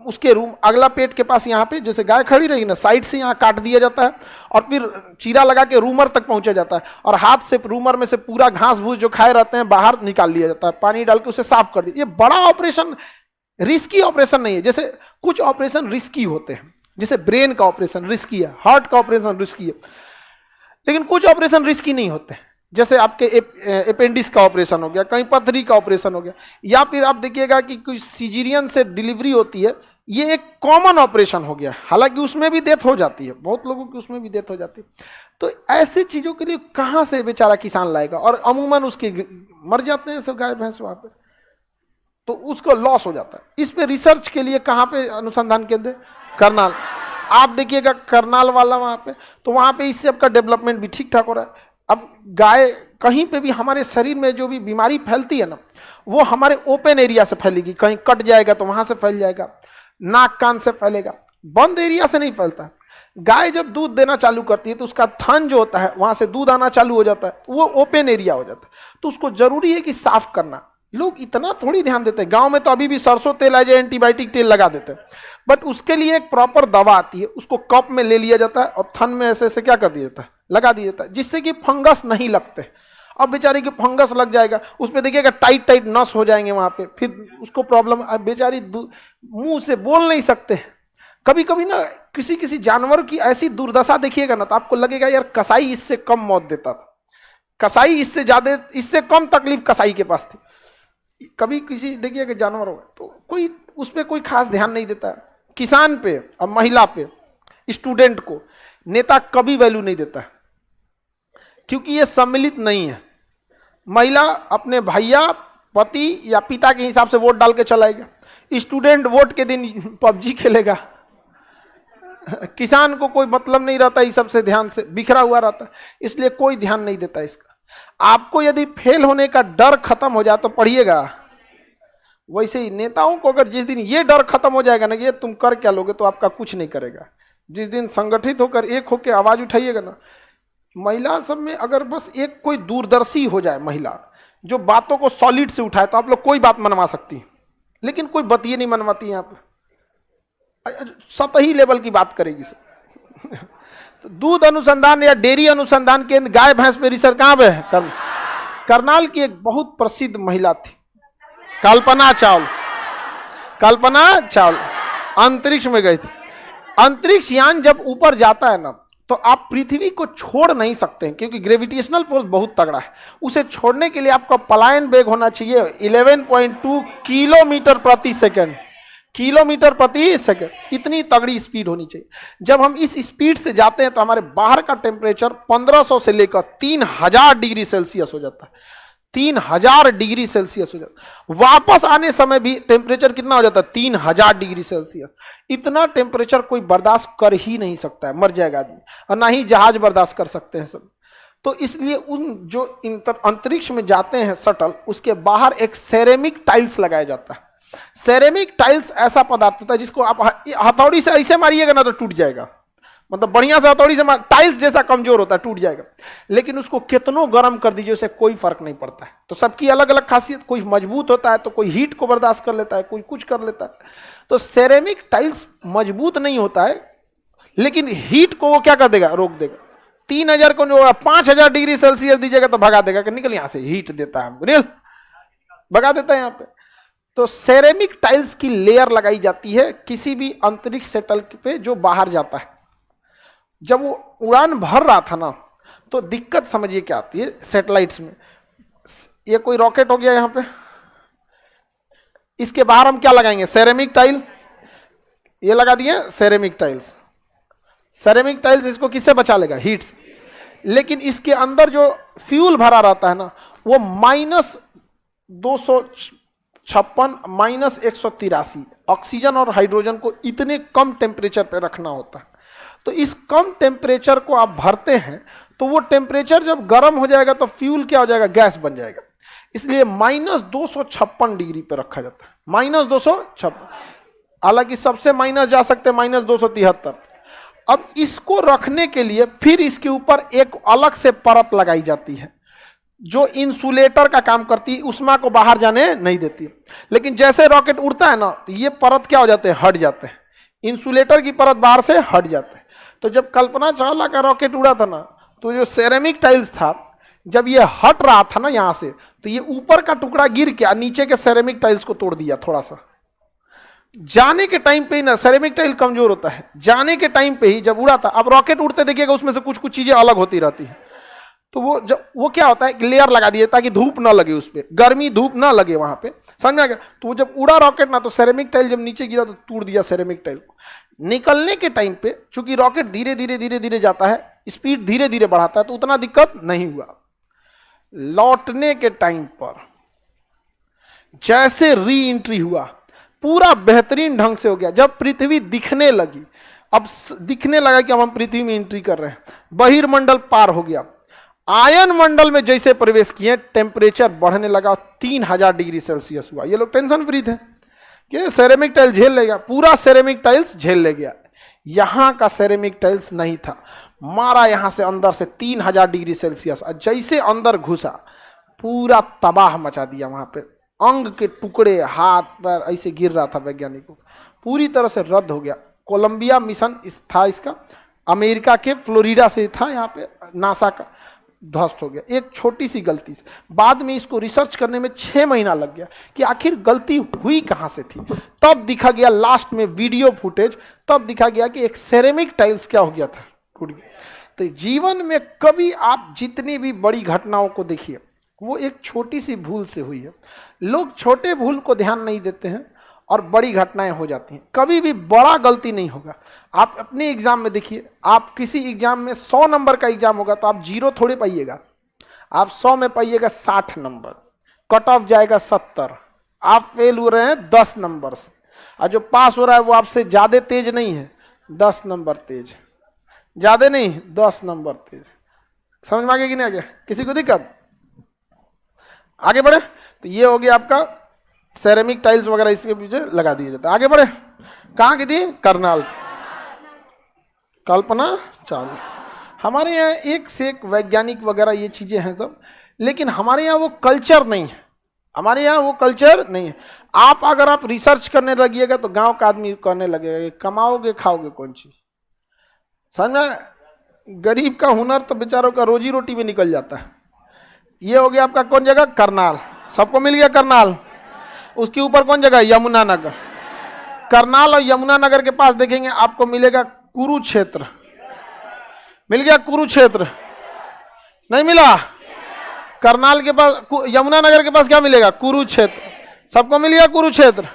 उसके अगला पेट के पास यहाँ पे जैसे गाय खड़ी रहेगी ना, साइड से यहाँ काट दिया जाता है और फिर चीरा लगा के रूमर तक पहुंचा जाता है और हाथ से रूमर में से पूरा घास भूस जो खाए रहते हैं बाहर निकाल लिया जाता है, पानी डाल के उसे साफ कर दिया। ये बड़ा ऑपरेशन, रिस्की ऑपरेशन नहीं है। जैसे कुछ ऑपरेशन रिस्की होते हैं, जैसे ब्रेन का ऑपरेशन रिस्की है, हार्ट का ऑपरेशन रिस्की है, लेकिन कुछ ऑपरेशन रिस्की नहीं होते। जैसे आपके अपेंडिक्स का ऑपरेशन हो गया, कहीं पथरी का ऑपरेशन हो गया, या फिर आप देखिएगा कि कोई सिजेरियन से डिलीवरी होती है, ये एक कॉमन ऑपरेशन हो गया। हालांकि उसमें भी डेथ हो जाती है, बहुत लोगों की उसमें भी डेथ हो जाती है। तो ऐसी चीजों के लिए कहां से बेचारा किसान लाएगा, और अमूमन उसके मर जाते हैं सब गाय भैंस वहां पे, तो उसको लॉस हो जाता है। इस पे रिसर्च के लिए कहां पे अनुसंधान केंद्र? करनाल। आप देखिएगा करनाल वाला वहां पे, तो वहां पे इस सब का डेवलपमेंट भी ठीक ठाक हो रहा है। अब गाय कहीं पे भी हमारे शरीर में जो भी बीमारी फैलती है ना, वो हमारे ओपन एरिया से फैलेगी। कहीं कट जाएगा तो वहां से फैल जाएगा, नाक कान से फैलेगा, बंद एरिया से नहीं फैलता। गाय जब दूध देना चालू करती है तो उसका थन जो होता है वहां से दूध आना चालू हो जाता है, वो ओपन एरिया हो जाता है। तो उसको जरूरी है कि साफ करना। लोग इतना थोड़ी ध्यान देते हैं। गांव में तो अभी भी सरसों तेल आ जाए एंटीबायोटिक तेल लगा देते हैं, बट उसके लिए एक प्रॉपर दवा आती है, उसको कप में ले लिया जाता है और थन में ऐसे ऐसे क्या कर दिया जाता है, लगा दिया जाता है, जिससे कि फंगस नहीं लगते। अब बेचारी की फंगस लग जाएगा, उसमें देखिएगा टाइट टाइट नस हो जाएंगे वहां पे, फिर उसको प्रॉब्लम। बेचारी मुंह से बोल नहीं सकते। कभी कभी ना किसी किसी जानवर की ऐसी दुर्दशा देखिएगा ना, तो आपको लगेगा यार कसाई इससे कम मौत देता था, कसाई इससे ज्यादा, इससे कम तकलीफ कसाई के पास थी। कभी किसी देखिएगा जानवर होगा तो कोई उस पर कोई खास ध्यान नहीं देता है, किसान पे और महिला पे, स्टूडेंट को नेता कभी वैल्यू नहीं देता है, क्योंकि ये सम्मिलित नहीं है। महिला अपने भैया, पति या पिता के हिसाब से वोट डाल के चलाएगा, स्टूडेंट वोट के दिन पबजी खेलेगा। किसान को कोई मतलब नहीं रहता इस सबसे, ध्यान से बिखरा हुआ रहता है, इसलिए कोई ध्यान नहीं देता इसका। आपको यदि फेल होने का डर खत्म हो जाए तो पढ़िएगा। वैसे ही नेताओं को अगर जिस दिन ये डर खत्म हो जाएगा ना, ये तुम कर क्या लोगे, तो आपका कुछ नहीं करेगा। जिस दिन संगठित होकर एक होकर आवाज उठाइएगा ना, महिला सब में अगर बस एक कोई दूरदर्शी हो जाए महिला, जो बातों को सॉलिड से उठाए, तो आप लोग कोई बात मनवा सकती है, लेकिन कोई बतिये नहीं मनवाती है, आप सतही लेवल की बात करेगी सब। तो दूध अनुसंधान या डेयरी अनुसंधान केंद्र गाय भैंस पे रिसर्च कहाँ पे है? करनाल की एक बहुत प्रसिद्ध महिला थी, कल्पना चावला। कल्पना चावला अंतरिक्ष में गई थी। अंतरिक्ष यान जब ऊपर जाता है ना, तो आप पृथ्वी को छोड़ नहीं सकते हैं, क्योंकि ग्रेविटेशनल फोर्स बहुत तगड़ा है। उसे छोड़ने के लिए आपका पलायन वेग होना चाहिए 11.2 किलोमीटर प्रति सेकंड। किलोमीटर प्रति सेकंड, इतनी तगड़ी स्पीड होनी चाहिए। जब हम इस स्पीड से जाते हैं तो हमारे बाहर का टेम्परेचर 1500 से लेकर 3000 डिग्री सेल्सियस हो जाता है। 3000 डिग्री सेल्सियस हो जाता है। वापस आने समय भी टेम्परेचर कितना हो जाता है? 3000 डिग्री सेल्सियस। इतना टेम्परेचर कोई बर्दाश्त कर ही नहीं सकता है, मर जाएगा आदमी। और ना ही जहाज बर्दाश्त कर सकते हैं सब। तो इसलिए उन जो अंतरिक्ष में जाते हैं शटल, उसके बाहर एक सेरेमिक टाइल्स लगाया जाता है। सेरेमिक टाइल्स ऐसा पदार्थ होता है जिसको आप हथौड़ी से ऐसे मारिएगा ना तो टूट जाएगा, मतलब बढ़िया से हथौड़ी से टाइल्स जैसा कमजोर होता है, टूट जाएगा। लेकिन उसको कितनों गर्म कर दीजिए, उसे कोई फर्क नहीं पड़ता है। तो सबकी अलग अलग खासियत, कोई मजबूत होता है तो कोई हीट को बर्दाश्त कर लेता है, कोई कुछ कर लेता है। तो सेरेमिक टाइल्स मजबूत नहीं होता है, लेकिन हीट को वो क्या कर देगा? रोक देगा। 3000 को 5000 डिग्री सेल्सियस दीजिएगा तो भगा देगा कि निकल यहां से, हीट देता है, भगा देता है यहां पे। तो सेरेमिक टाइल्स की लेयर लगाई जाती है किसी भी अंतरिक्ष शटल पे जो बाहर जाता है। जब वो उड़ान भर रहा था ना, तो दिक्कत समझिए क्या आती है सैटेलाइट्स में। ये कोई रॉकेट हो गया यहां पे, इसके बाहर हम क्या लगाएंगे? Ceramic tile. ये लगा दिए सेरेमिक टाइल्स। सेरेमिक टाइल्स इसको किससे बचा लेगा? हीट से। लेकिन इसके अंदर जो फ्यूल भरा रहता है ना, वो -256 -183 ऑक्सीजन और हाइड्रोजन को इतने कम टेम्परेचर पे रखना होता है। तो इस कम टेम्परेचर को आप भरते हैं, तो वो टेम्परेचर जब गर्म हो जाएगा तो फ्यूल क्या हो जाएगा? गैस बन जाएगा। इसलिए -256 डिग्री पे रखा जाता है। -256, हालांकि सबसे माइनस जा सकते हैं -273। अब इसको रखने के लिए फिर इसके ऊपर एक अलग से परत लगाई जाती है जो इंसुलेटर का काम करती है, उष्मा को बाहर जाने नहीं देती। लेकिन जैसे रॉकेट उड़ता है ना, तो ये परत क्या हो जाते हैं? हट जाते हैं। इंसुलेटर की परत बाहर से हट जाते हैं। तो जब कल्पना चावला का रॉकेट उड़ा था ना, तो जो सेरेमिक टाइल्स था, जब ये हट रहा था ना यहां से, तो ये ऊपर का टुकड़ा गिर के नीचे के सेरेमिक टाइल्स को तोड़ दिया थोड़ा सा। जाने के टाइम पे ही ना, सेरेमिक टाइल कमजोर होता है, जाने के टाइम पे ही जब उड़ा था। अब रॉकेट उड़ते देखिएगा उसमें से कुछ कुछ चीजें अलग होती रहती है। तो वो क्या होता है, लेयर लगा दिए ताकि धूप ना लगे, उस पर गर्मी धूप ना लगे वहां पे, समझ में आ गया? तो वो जब उड़ा रॉकेट ना, तो सेरेमिक टाइल जब नीचे गिरा तो तोड़ दिया सेरेमिक टाइल को। निकलने के टाइम पे चूंकि रॉकेट धीरे धीरे जाता है, स्पीड धीरे धीरे बढ़ाता है, तो उतना दिक्कत नहीं हुआ। लौटने के टाइम पर जैसे री एंट्री हुआ, पूरा बेहतरीन ढंग से हो गया। जब पृथ्वी दिखने लगी, अब दिखने लगा कि अब हम पृथ्वी में एंट्री कर रहे हैं, बहिर्मंडल पार हो गया, आयन मंडल में जैसे प्रवेश किए, टेम्परेचर बढ़ने लगा, 3000 डिग्री सेल्सियस हुआ। ये लोग टेंशन फ्री थे कि सेरेमिक टाइल झेल लेगा, पूरा सेरेमिक टाइल्स झेल ले गया। यहां का सेरेमिक टाइल्स नहीं था, मारा यहां से अंदर से 3000 डिग्री सेल्सियस। जैसे अंदर घुसा, पूरा तबाह मचा दिया। वहां पे अंग के टुकड़े, हाथ पैर ऐसे गिर रहा था वैज्ञानिकों, पूरी तरह से रद्द हो गया। कोलंबिया मिशन था इसका, अमेरिका के फ्लोरिडा से था, यहाँ पे नासा का, ध्वस्त हो गया एक छोटी सी गलती से। बाद में इसको रिसर्च करने में 6 महीना लग गया कि आखिर गलती हुई कहां से थी। तब दिखा गया लास्ट में वीडियो फुटेज, तब दिखा गया कि एक सेरेमिक टाइल्स क्या हो गया था, टूट गया। तो जीवन में कभी आप जितनी भी बड़ी घटनाओं को देखिए, वो एक छोटी सी भूल से हुई है। लोग छोटे भूल को ध्यान नहीं देते हैं और बड़ी घटनाएं हो जाती हैं। कभी भी बड़ा गलती नहीं होगा। आप अपने एग्जाम में देखिए, आप किसी एग्जाम में 100 नंबर का एग्जाम होगा तो आप 0 थोड़े पाइएगा, आप 100 में पाइएगा 60 नंबर, कट ऑफ जाएगा 70, आप फेल हो रहे हैं 10 नंबर से, और जो पास हो रहा है वो आपसे ज्यादा तेज नहीं है, 10 नंबर तेज, ज्यादा नहीं 10 नंबर तेज। समझ में आ गया कि नहीं आ गया? किसी को दिक्कत? आगे बढ़े। तो ये हो गया आपका सेरेमिक टाइल्स वगैरह, इसके पीछे लगा दिया जाता है। आगे बढ़े। कहाँ की थी? करनाल, कल्पना चावला। हमारे यहाँ एक से एक वैज्ञानिक वगैरह ये चीजें हैं सब, लेकिन हमारे यहाँ वो कल्चर नहीं है। हमारे यहाँ वो कल्चर नहीं है। आप अगर आप रिसर्च करने लगिएगा तो गांव का आदमी करने लगेगा, कमाओगे खाओगे कौन चीज? समझ में? गरीब का हुनर तो बेचारों का रोजी रोटी में निकल जाता है। ये हो गया आपका कौन जगह? करनाल। सबको मिल गया करनाल। उसके ऊपर कौन जगह? यमुनानगर। करनाल और यमुनानगर के पास देखेंगे आपको मिलेगा कुरुक्षेत्र। मिल गया कुरुक्षेत्र? नहीं मिला? करनाल के पास, यमुनानगर के पास क्या मिलेगा? कुरुक्षेत्र। सबको मिल गया कुरुक्षेत्र?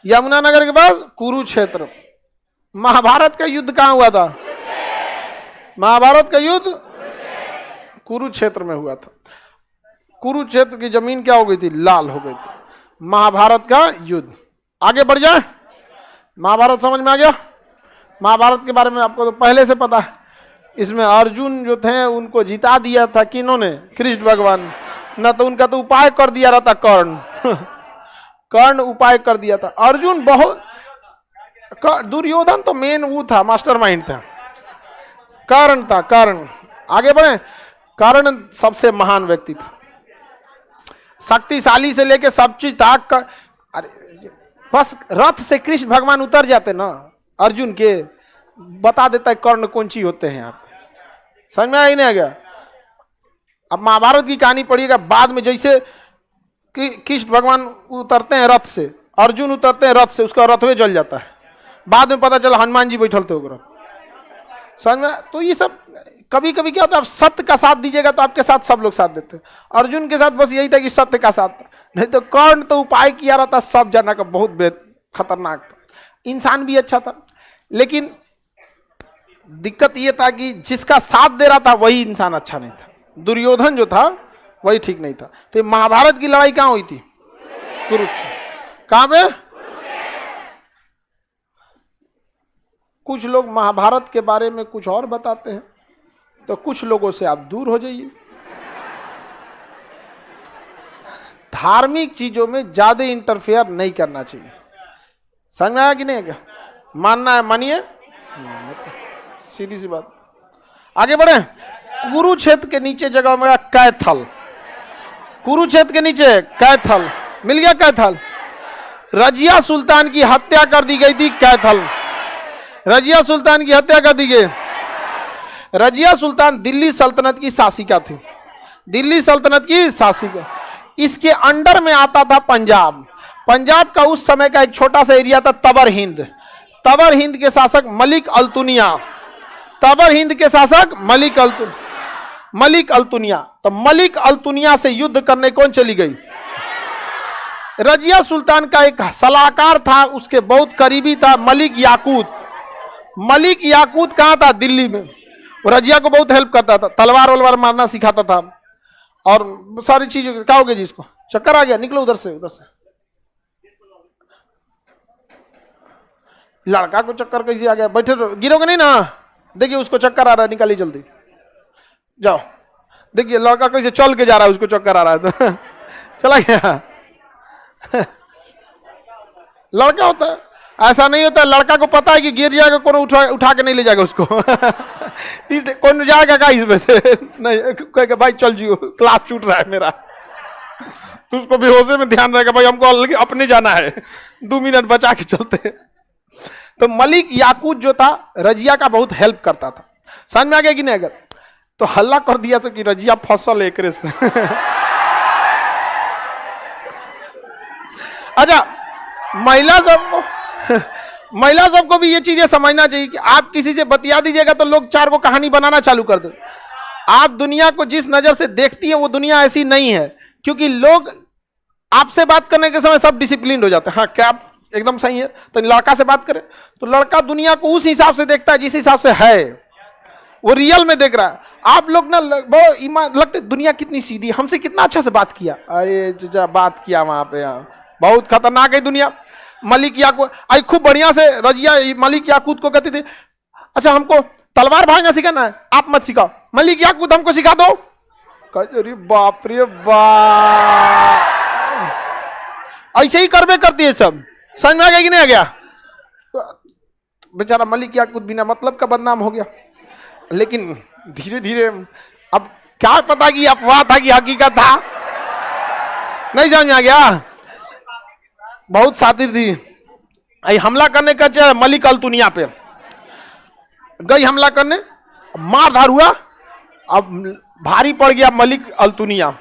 यमुनानगर के पास कुरुक्षेत्र। महाभारत का युद्ध कहां हुआ था? महाभारत का युद्ध कुरुक्षेत्र में हुआ था। कुरुक्षेत्र की जमीन क्या हो गई थी? लाल हो गई थी। महाभारत का युद्ध। आगे बढ़ जाए। महाभारत समझ में आ गया? महाभारत के बारे में आपको तो पहले से पता है। इसमें अर्जुन जो थे उनको जिता दिया था किन्होंने? कृष्ण भगवान। न तो उनका तो उपाय कर दिया रहता कर्ण। कर्ण उपाय कर दिया था। अर्जुन बहुत, दुर्योधन तो मेन वो था, मास्टरमाइंड था। कर्ण था, कर्ण। आगे बढ़े। कर्ण सबसे महान व्यक्ति था, शक्तिशाली से लेके सब चीज था। अरे बस रथ से कृष्ण भगवान उतर जाते ना अर्जुन के, बता देता है कर्ण कौन चीज होते हैं। आप समझ में आई नहीं आ गया? अब महाभारत की कहानी पढ़िएगा, बाद में जैसे कृष्ण भगवान उतरते हैं रथ से, अर्जुन उतरते हैं रथ से, उसका रथवे जल जाता है। बाद में पता चला हनुमान जी बैठल थे उग्र। समझ में? तो ये सब कभी कभी क्या होता है, आप सत्य का साथ दीजिएगा तो आपके साथ सब लोग साथ देते हैं। अर्जुन के साथ बस यही था कि सत्य का साथ, नहीं तो कर्ण तो उपाय किया रहता सब जना का, बहुत खतरनाक था। इंसान भी अच्छा था, लेकिन दिक्कत यह था कि जिसका साथ दे रहा था वही इंसान अच्छा नहीं था। दुर्योधन जो था वही ठीक नहीं था। तो महाभारत की लड़ाई कहां हुई थी? कुरुक्षेत्र। कहां पे? कुछ लोग महाभारत के बारे में कुछ और बताते हैं, तो कुछ लोगों से आप दूर हो जाइए। धार्मिक चीजों में ज्यादा इंटरफेयर नहीं करना चाहिए। समझ में आया कि नहीं? क्या मानना है मानिए, सीधी सी बात। आगे बढ़े। कुरुक्षेत्र के नीचे जगह में कैथल। कुरुक्षेत्र के नीचे कैथल। मिल गया कैथल? रजिया सुल्तान की हत्या कर दी गई थी कैथल। रजिया सुल्तान की हत्या कर दी गई। रजिया सुल्तान दिल्ली सल्तनत की शासिका थी। दिल्ली सल्तनत की शासिका। इसके अंडर में आता था पंजाब। पंजाब का उस समय का एक छोटा सा एरिया था तबर हिंद। तबर हिंद के शासक मलिक अल्तुनिया। तबर हिंद के शासक मलिक अल्तुनिया। तो मलिक अल्तुनिया से युद्ध करने कौन चली गई? रजिया सुल्तान का एक सलाहकार था, उसके बहुत करीबी था मलिक याकूत। मलिक याकूत कहां था? दिल्ली में। रजिया को बहुत हेल्प करता था, तलवार वलवार मारना सिखाता था और सारी चीजें। क्या हो गया जी? इसको चक्कर आ गया, निकलो उधर से, उधर से। लड़का को चक्कर कैसे आ गया? बैठे गिरोगे नहीं ना? देखिए उसको चक्कर आ रहा है, निकालिए जल्दी, जाओ। देखिए लड़का कैसे चल के जा रहा है, उसको चक्कर आ रहा है तो चला गया। लड़का होता है, ऐसा नहीं होता। लड़का को पता है कि गिर जाएगा, कौन उठा के नहीं ले जाएगा उसको। कौन जाएगा का इसमें से? नहीं कहेगा भाई चल जियो, क्लास छूट रहा है मेरा। तो उसको बेहोशे में ध्यान रहेगा, भाई हमको अपने जाना है, 2 मिनट बचा के चलते। तो मलिक याकूत जो था रजिया का बहुत हेल्प करता था। समझ में आ गया कि नहीं? अगर तो हल्ला कर दिया तो कि रजिया फसल एक से। अच्छा, महिला सबको भी ये चीजें समझना चाहिए कि आप किसी से बतिया दीजिएगा तो लोग 4 को कहानी बनाना चालू कर दे। आप दुनिया को जिस नजर से देखती हैं वो दुनिया ऐसी नहीं है, क्योंकि लोग आपसे बात करने के समय सब डिसिप्लिन हो जाते हैं। हाँ क्या एकदम सही है। तो लड़का से बात करें तो लड़का दुनिया को उस हिसाब से देखता है जिस हिसाब से है, वो रियल में देख रहा है। आप लोग ना बहुत ईमान लगते, दुनिया कितनी सीधी, हमसे कितना अच्छा से बात किया, अरे जो बात किया वहां पे, बहुत खतरनाक है दुनिया। मलिक याकूत आई खूब बढ़िया से रजिया मलिक याकूत को कहती थी, अच्छा हमको तलवार भागना सिखाना है, आप मत सिखाओ, मलिक याकूत हमको सिखा दो। अरे बाप रे बाप, ऐसे ही करबे करती है सब। समझ में आ गया कि नहीं आ गया? बेचारा मलिक याकूत बिना मतलब का बदनाम हो गया। लेकिन धीरे धीरे अब क्या पता कि अफवाह था कि हकीकत था, नहीं समझ में आ गया। बहुत शातिर थी, आई हमला करने का चाहे मलिक अल्तुनिया पे गई हमला करने, मार धार हुआ, अब भारी पड़ गया मलिक अल्तुनिया,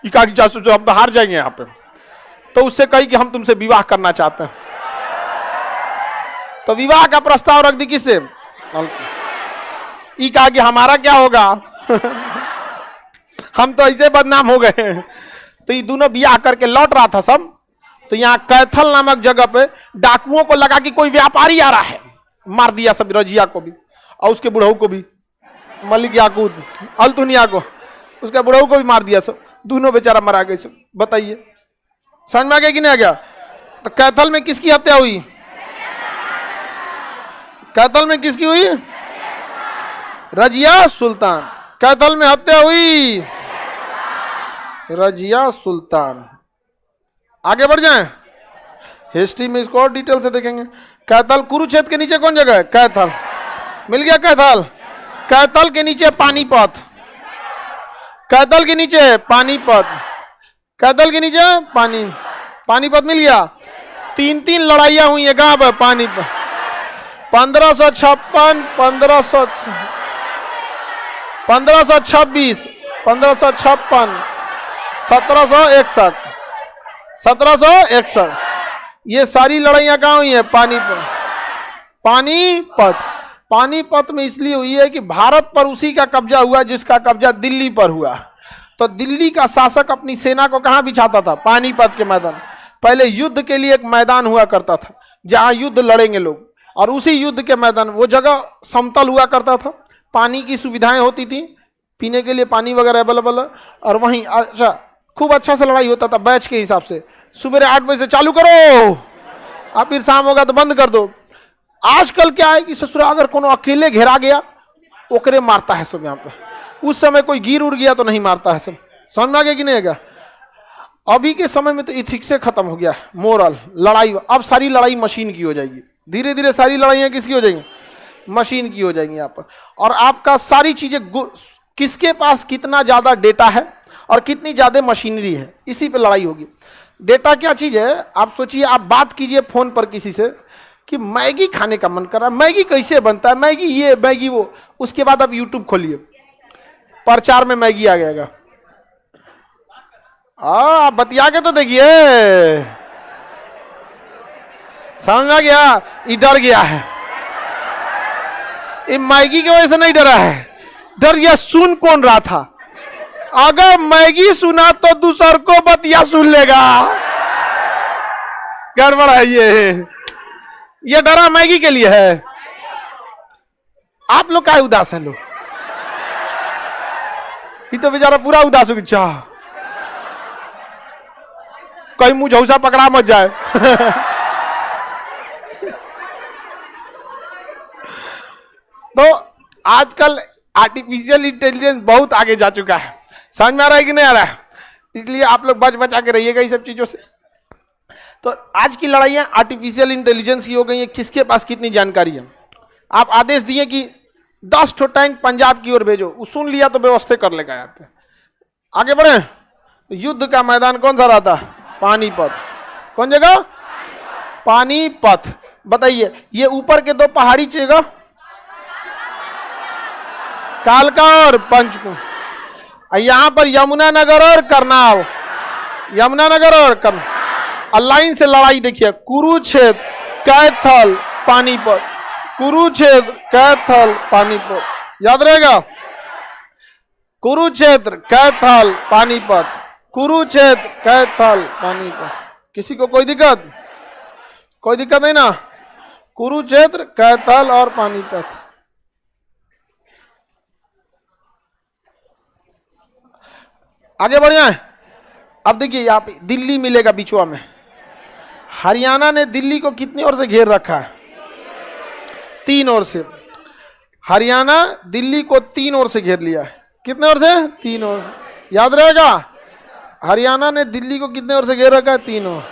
इका की जासूस अब तो हार जाएंगे यहाँ पे। तो उससे कही कि हम तुमसे विवाह करना चाहते हैं। तो विवाह का प्रस्ताव रख दी किससे? ई कहा कि हमारा क्या होगा हम तो ऐसे बदनाम हो गए। तो ये दोनों विवाह करके लौट रहा था सब, तो यहाँ कैथल नामक जगह पे डाकुओं को लगा कि कोई व्यापारी आ रहा है, मार दिया सब, रजिया को भी और उसके बुढ़ऊ को भी, मलिक याकूत अल्तुनिया को, उसके बुढ़ऊ को भी मार दिया सब, दोनों बेचारा मरा गए सब। बताइए समझ में आ गया कि नहीं आ गया? तो कैथल में किसकी हत्या हुई? कैथल में किसकी हुई? रजिया सुल्तान। कैथल में हत्या हुई रजिया सुल्तान। आगे बढ़ जाएं, हिस्ट्री में इसको और डिटेल से देखेंगे। कैथल कुरुक्षेत्र के नीचे कौन जगह है? कैथल। मिल गया कैथल। कैथल के नीचे पानीपत, कैथल के नीचे पानीपत, कैथल के नीचे पानीपत मिल गया। 3 लड़ाइयां हुई है कहां पर? पानीपत। 1556, 1526, 1556, 1761, 1761, ये सारी लड़ाइयां कहां हुई है? पानीपत। पानीपत पानीपत में इसलिए हुई है कि भारत पर उसी का कब्जा हुआ जिसका कब्जा दिल्ली पर हुआ। तो दिल्ली का शासक अपनी सेना को कहां बिछाता था? पानीपत के मैदान। पहले युद्ध के लिए एक मैदान हुआ करता था जहां युद्ध लड़ेंगे लोग, और उसी युद्ध के मैदान, वो जगह समतल हुआ करता था, पानी की सुविधाएं होती थी, पीने के लिए पानी वगैरह अवेलेबल, और वहीं अच्छा खूब अच्छा से लड़ाई होता था बैच के हिसाब से। सुबह 8 बजे से चालू करो, अब फिर शाम होगा तो बंद कर दो। आजकल क्या है कि ससुरा अगर कोनो अकेले घेरा गया ओकरे मारता है सब यहाँ पे। उस समय कोई गिर उड़ गया तो नहीं मारता है सब। समझ में आ गया कि नहीं आएगा? अभी के समय में तो इथिक्स से खत्म हो गया, मोरल लड़ाई। अब सारी लड़ाई मशीन की हो जाएगी, धीरे धीरे सारी लड़ाइयाँ किसकी हो जाएंगी? मशीन की हो जाएंगी यहाँ पर। और आपका सारी चीजें किसके पास कितना ज्यादा डेटा है और कितनी ज्यादा मशीनरी है, इसी पे लड़ाई होगी। डेटा क्या चीज है? आप सोचिए, आप बात कीजिए फोन पर किसी से कि मैगी खाने का मन कर रहा है, मैगी कैसे बनता है, मैगी ये मैगी वो, उसके बाद आप यूट्यूब खोलिए, प्रचार में मैगी आ जाएगा। आप बतिया के तो देखिए, समझ में आ गया? ये डर गया है, ये मैगी की वजह से नहीं डरा है, डर गया सुन कौन रहा था। अगर मैगी सुना तो दूसर को बतिया सुन लेगा, गड़बड़ है ये डरा मैगी के लिए है। आप लोग का उदास है लोग, ये तो बेचारा पूरा उदास हो गया, कहीं मुंह झौसा पकड़ा मत जाए तो आजकल आर्टिफिशियल इंटेलिजेंस बहुत आगे जा चुका है। समझ में आ रहा है कि नहीं आ रहा है? इसलिए आप लोग बच बचा के रहिएगा ये सब चीजों से। तो आज की लड़ाइयां आर्टिफिशियल इंटेलिजेंस की हो गई है, किसके पास कितनी जानकारी है। आप आदेश दिए कि 10 ठो टैंक पंजाब की ओर भेजो, वो सुन लिया तो व्यवस्था कर लेगा यहाँ पे। आगे बढ़े, युद्ध का मैदान कौन सा रहता? पानीपत। कौन जगह? पानीपत। बताइए, ये ऊपर के 2 पहाड़ी जगह कालका और पंचकुला, यहां पर यमुनानगर और करनाल, यमुनानगर और करनाल। लाइन से लड़ाई देखिए, कुरुक्षेत्र, कैथल, पानीपत, कुरुक्षेत्र, कैथल, पानीपत, याद रहेगा? कुरुक्षेत्र, कैथल, पानीपत, कुरुक्षेत्र, कैथल, पानीपत। किसी को कोई दिक्कत? कोई दिक्कत नहीं ना? कुरुक्षेत्र, कैथल और पानीपत। आगे बढ़ जाए। अब देखिए यहाँ पे दिल्ली मिलेगा बीचवा में। हरियाणा ने दिल्ली को कितनी ओर से घेर रखा है? 3 ओर से। हरियाणा दिल्ली को 3 ओर से घेर लिया है। कितने ओर से? 3 ओर। याद रहेगा? हरियाणा ने दिल्ली को कितने ओर से घेर रखा है? 3 ओर।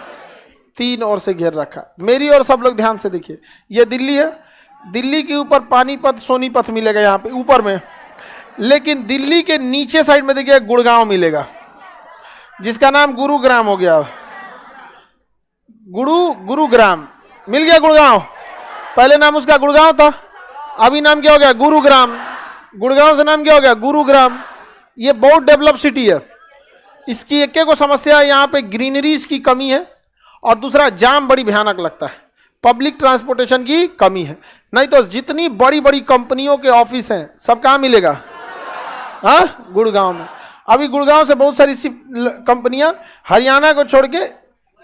3 ओर से घेर रखा। मेरी और सब लोग ध्यान से देखिए, ये दिल्ली है। दिल्ली के ऊपर पानीपत सोनीपत मिलेगा यहाँ पे ऊपर में, लेकिन दिल्ली के नीचे साइड में देखिए गुड़गांव मिलेगा, जिसका नाम गुरुग्राम हो गया। गुरुग्राम मिल गया। गुड़गांव पहले नाम उसका गुड़गांव था, अभी नाम क्या हो गया? गुरुग्राम। गुड़गांव से नाम क्या हो गया? गुरुग्राम। ये बहुत डेवलप सिटी है। इसकी एक को समस्या है, यहाँ पे ग्रीनरीज की कमी है, और दूसरा जाम बड़ी भयानक लगता है। पब्लिक ट्रांसपोर्टेशन की कमी है। नहीं तो जितनी बड़ी बड़ी कंपनियों के ऑफिस हैं सब कहाँ मिलेगा? हाँ, गुड़गांव में। अभी गुड़गांव से बहुत सारी कंपनियां हरियाणा को छोड़ के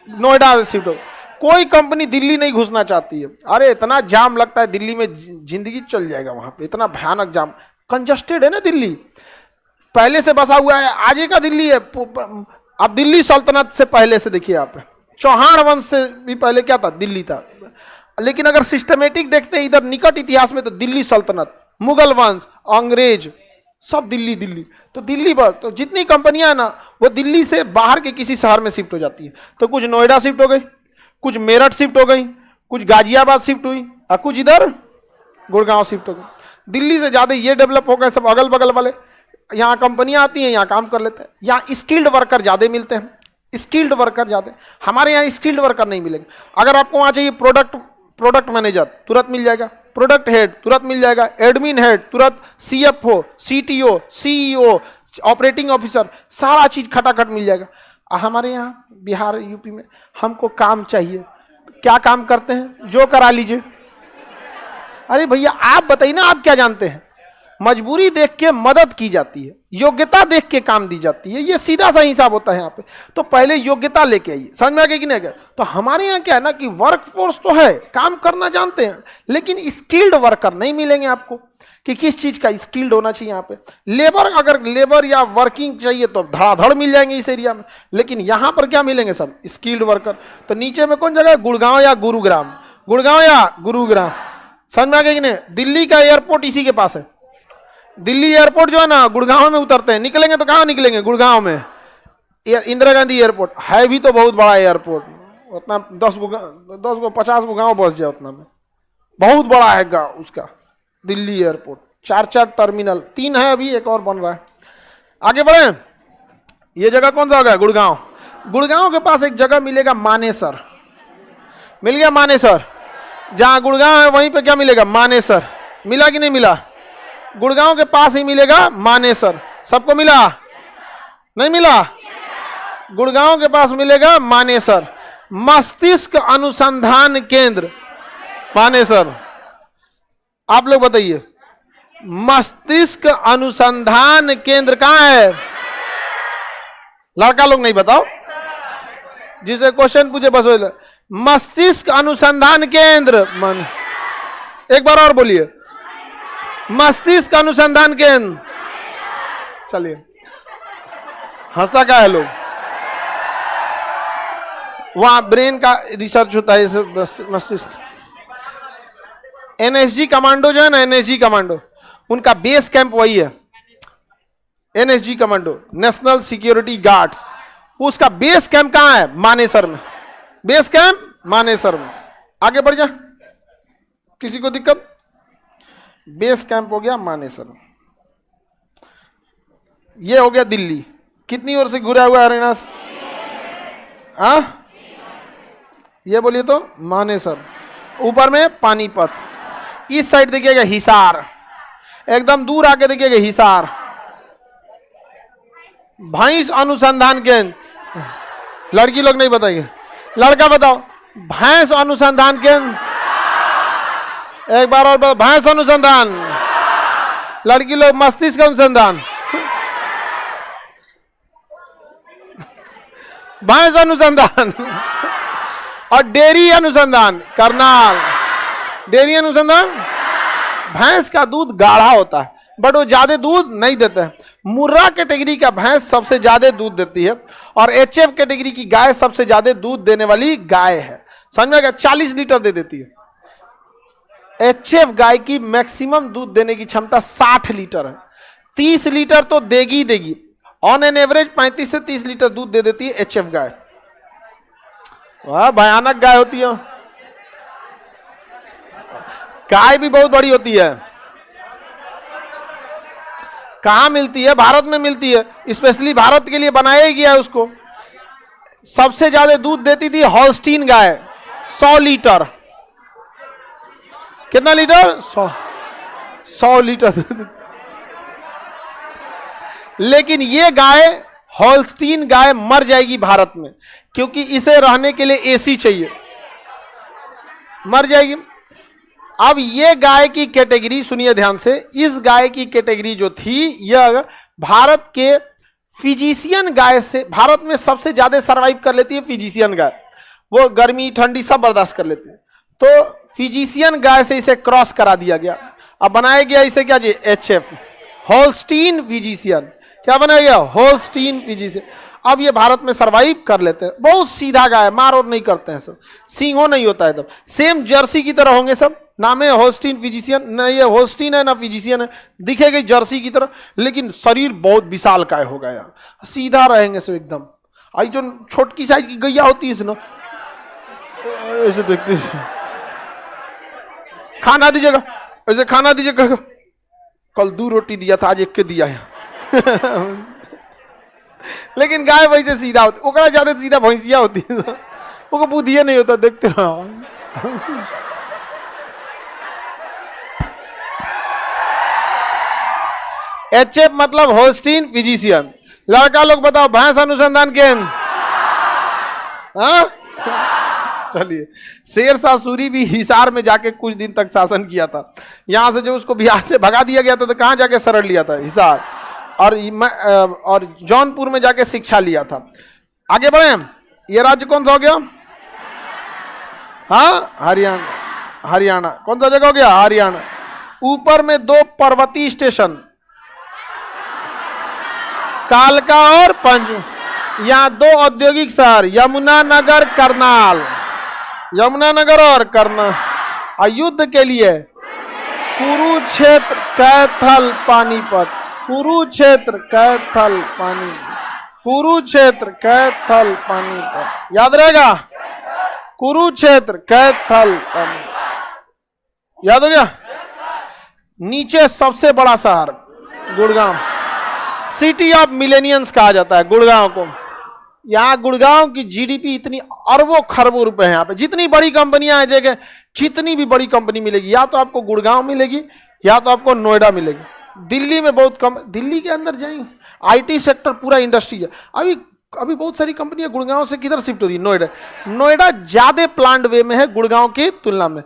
नोएडा में शिफ्ट हो। कोई कंपनी दिल्ली नहीं घुसना चाहती है। अरे इतना जाम लगता है दिल्ली में, जिंदगी चल जाएगा वहां पे, इतना भयानक जाम। कंजस्टेड है ना दिल्ली, पहले से बसा हुआ है। आगे का दिल्ली है। अब दिल्ली सल्तनत से पहले से देखिए आप, चौहान वंश से भी पहले क्या था? दिल्ली था। लेकिन अगर सिस्टमेटिक देखते हैं इधर निकट इतिहास में, तो दिल्ली सल्तनत, मुगल वंश, अंग्रेज, सब दिल्ली दिल्ली। तो दिल्ली पर तो जितनी कंपनियां हैं ना, वो दिल्ली से बाहर के किसी शहर में शिफ्ट हो जाती है। तो कुछ नोएडा शिफ्ट हो गई, कुछ मेरठ शिफ्ट हो गई, कुछ गाजियाबाद शिफ्ट हुई, और कुछ इधर गुड़गांव शिफ्ट हो गई। दिल्ली से ज्यादा ये डेवलप हो गए सब अगल बगल वाले। यहाँ कंपनियां आती हैं, यहाँ काम कर लेते हैं। यहाँ स्किल्ड वर्कर ज्यादा मिलते हैं, स्किल्ड वर्कर ज्यादा। हमारे यहाँ स्किल्ड वर्कर नहीं मिलेंगे। अगर आपको वहां चाहिए प्रोडक्ट मैनेजर, तुरंत मिल जाएगा। प्रोडक्ट हेड तुरंत मिल जाएगा। एडमिन हेड तुरंत, CFO, CTO, CEO, operating officer, सारा चीज खटाखट मिल जाएगा। हमारे यहाँ बिहार यूपी में हमको काम चाहिए, क्या काम करते हैं? जो करा लीजिए। अरे भैया आप बताइए ना, आप क्या जानते हैं? मजबूरी देख के मदद की जाती है, योग्यता देख के काम दी जाती है। ये सीधा सा हिसाब होता है यहाँ पे। तो पहले योग्यता लेके आइए। समझ में आ गया कि नहीं? तो हमारे यहाँ क्या है ना कि वर्कफोर्स तो है, काम करना जानते हैं, लेकिन स्किल्ड वर्कर नहीं मिलेंगे आपको। कि किस चीज का स्किल्ड होना चाहिए यहाँ पे? लेबर, अगर लेबर या वर्किंग चाहिए तो धड़ाधड़ मिल जाएंगे इस एरिया में, लेकिन यहाँ पर क्या मिलेंगे? सब स्किल्ड वर्कर। तो नीचे में कौन जगह है? गुड़गांव या गुरुग्राम? गुड़गांव या गुरुग्राम? समझ में आ गया कि नहीं? दिल्ली का एयरपोर्ट इसी के पास है। दिल्ली एयरपोर्ट जो है ना, गुड़गांव में उतरते हैं। निकलेंगे तो कहाँ निकलेंगे? गुड़गांव में। इंदिरा गांधी एयरपोर्ट है भी तो बहुत बड़ा एयरपोर्ट, उतना 10 को 50 को गाँव बस जाए उतना में। बहुत बड़ा है गाँव उसका, दिल्ली एयरपोर्ट। 4 टर्मिनल, 3 है अभी, एक और बन रहा है। आगे बढ़े। ये जगह कौन सा हो गया? गुड़गांव। गुड़गांव के पास एक जगह मिलेगा मानेसर। मिल गया मानेसर। जहां गुड़गांव है वहीं पे क्या मिलेगा? मानेसर। मिला कि नहीं मिला? गुड़गांव के पास ही मिलेगा मानेसर। सबको मिला? नहीं मिला? गुड़गांव के पास मिलेगा मानेसर। मस्तिष्क अनुसंधान केंद्र मानेसर। आप लोग बताइए, मस्तिष्क अनुसंधान केंद्र कहां है? लड़का लोग नहीं बताओ, जिसे क्वेश्चन पूछे बस वही। मस्तिष्क अनुसंधान केंद्र एक बार और बोलिए, मस्तिष्क अनुसंधान केंद्र। चलिए, हंसता क्या है लोग? वहां ब्रेन का रिसर्च होता है, मस्तिष्क। NSG कमांडो जो है ना, NSG कमांडो, उनका बेस कैंप वही है। NSG commando, national security guards, उसका बेस कैंप कहां है? मानेसर में। बेस कैंप मानेसर में। आगे बढ़ जा, किसी को दिक्कत? बेस कैंप हो गया मानेसर। ये हो गया दिल्ली। कितनी ओर से घुरा हुआ है हरियाणा से? ये बोलिए तो मानेसर। ऊपर में पानीपत। इस साइड देखिएगा हिसार, एकदम दूर आके देखिएगा हिसार। भैंस अनुसंधान केंद्र, लड़की लोग नहीं बताएंगे, लड़का बताओ। भैंस अनुसंधान केंद्र, एक बार और बताओ। भैंस अनुसंधान। लड़की लोग मस्तिष्क अनुसंधान। भैंस अनुसंधान। और डेयरी अनुसंधान करनाल। डेयरी अनुसंधान, भैंस का दूध गाढ़ा होता है बट वो ज्यादा दूध नहीं देता है। मुर्रा कैटेगरी का भैंस सबसे ज्यादा दूध देती है और एचएफ कैटेगरी की गाय सबसे ज्यादा दूध देने वाली गाय है। समझ में आ गया? 40 लीटर दे देती है। एचएफ गाय की मैक्सिमम दूध देने की क्षमता 60 लीटर है। 30 लीटर तो देगी देगी, ऑन एन एवरेज 35 से 30 लीटर दूध दे देती है एचएफ गाय। वह भयानक गाय होती है। गाय भी बहुत बड़ी होती है। कहां मिलती है? भारत में मिलती है, स्पेशली भारत के लिए बनाया गया है उसको। सबसे ज्यादा दूध देती थी हॉल्स्टीन गाय, 100 लीटर। कितना लीटर? 100 लीटर। लेकिन ये गाय, हॉल्स्टीन गाय, मर जाएगी भारत में क्योंकि इसे रहने के लिए एसी चाहिए, मर जाएगी। अब ये गाय की कैटेगरी सुनिए ध्यान से, इस गाय की कैटेगरी जो थी यह भारत के फिजिशियन गाय से, भारत में सबसे ज्यादा सरवाइव कर लेती है फिजिशियन गाय। वो गर्मी ठंडी सब बर्दाश्त कर लेती है। तो फिजिशियन गाय से इसे क्रॉस करा दिया गया। अब बनाया गया इसे क्या जी? HF, Holstein physician. क्या बनाया गया? Holstein physician. अब ये भारत में सरवाइव कर लेते हैं। बहुत सीधा गाय, मार और नहीं करते हैं सब, सींगों नहीं होता है तब, सेम जर्सी की तरह होंगे सब। नाम है होल्स्टीन फिजिशियन, न ये होल्स्टीन है ना फिजिशियन है, दिखेगी जर्सी की तरह, लेकिन शरीर बहुत विशाल काय होगा यार, सीधा रहेंगे सब एकदम। आई जो छोटकी साइज की गैया होती है ना, ऐसे देखते हैं। खाना दीजिएगा, ऐसे खाना दीजिएगा। कल 2 रोटी दिया था, आज 1 के दिया है। लेकिन गाय वैसे सीधा होती, ओकरा ज्यादा सीधा भैंसिया होती है, ओको बुद्धिए नहीं होता, देखते रहो। एचएफ मतलब होल्स्टीन फिजिशियन। लड़का लोग बताओ, भैंस अनुसंधान केंद्र। हाँ, चलिए। शेरशाह सूरी भी हिसार में जाके कुछ दिन तक शासन किया था। यहां से जो उसको बिहार से भगा दिया गया था तो कहां जाके शरण लिया था? हिसार। और जौनपुर में जाके शिक्षा लिया था। आगे बढ़े, ये राज्य कौन सा हो गया? हाँ, हरियाणा। हरियाणा कौन सा जगह हो गया? हरियाणा। ऊपर में 2 पर्वतीय स्टेशन, कालका और पंचू। यहाँ 2 औद्योगिक शहर, यमुनानगर, करनाल। यमुनानगर और करनाल। युद्ध के लिए कुरुक्षेत्र, कैथल, पानीपत। कुरुक्षेत्र, कैथल, पानीपत। कुरुक्षेत्र, कैथल, पानीपत। याद रहेगा? कुरुक्षेत्र, कैथल, पानीपत। याद हो गया? नीचे सबसे बड़ा शहर गुड़गांव, सिटी ऑफ मिलेनियंस कहा जाता है गुड़गांव को। यहाँ गुड़गांव की जीडीपी इतनी अरबों खरबों रुपए है। यहाँ पे जितनी बड़ी कंपनियां हैं जगह, जितनी भी बड़ी कंपनी मिलेगी, या तो आपको गुड़गांव मिलेगी या तो आपको नोएडा मिलेगी। दिल्ली में बहुत कम, दिल्ली के अंदर जाएंगे, आईटी सेक्टर पूरा इंडस्ट्री है। अभी बहुत सारी कंपनियां गुड़गांव से किधर शिफ्ट हो रही है? नोएडा। नोएडा ज्यादा प्लांट वे में है गुड़गांव की तुलना में।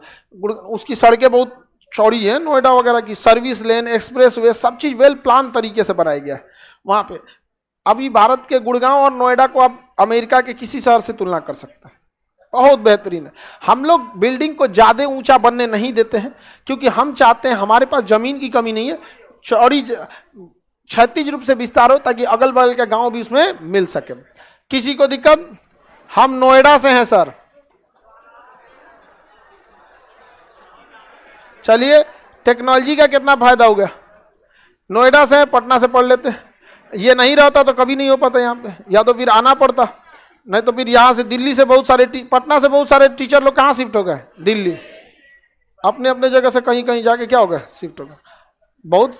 उसकी सड़कें बहुत चौड़ी है, नोएडा वगैरह की सर्विस लेन, एक्सप्रेस वे, सब चीज वेल प्लान तरीके से बनाया गया है वहां पे। अभी भारत के गुड़गांव और नोएडा को आप अमेरिका के किसी शहर से तुलना कर सकते हैं, बहुत बेहतरीन है। हम लोग बिल्डिंग को ज्यादा ऊंचा बनने नहीं देते हैं क्योंकि हम चाहते हैं, हमारे पास जमीन की कमी नहीं है, चौड़ी क्षैतिज रूप से विस्तार हो ताकि अगल बगल के गांव भी उसमें मिल सके। किसी को दिक्कत? हम नोएडा से हैं सर। चलिए, टेक्नोलॉजी का कितना फायदा हो गया। नोएडा से, पटना से पढ़ लेते। ये नहीं रहता तो कभी नहीं हो पाता यहाँ पे, या तो फिर आना पड़ता, नहीं तो फिर यहाँ से दिल्ली से बहुत सारे, पटना से बहुत सारे टीचर लोग कहाँ शिफ्ट हो गए? दिल्ली। अपने अपने जगह से कहीं कहीं जाके क्या हो गए? शिफ्ट हो गए। बहुत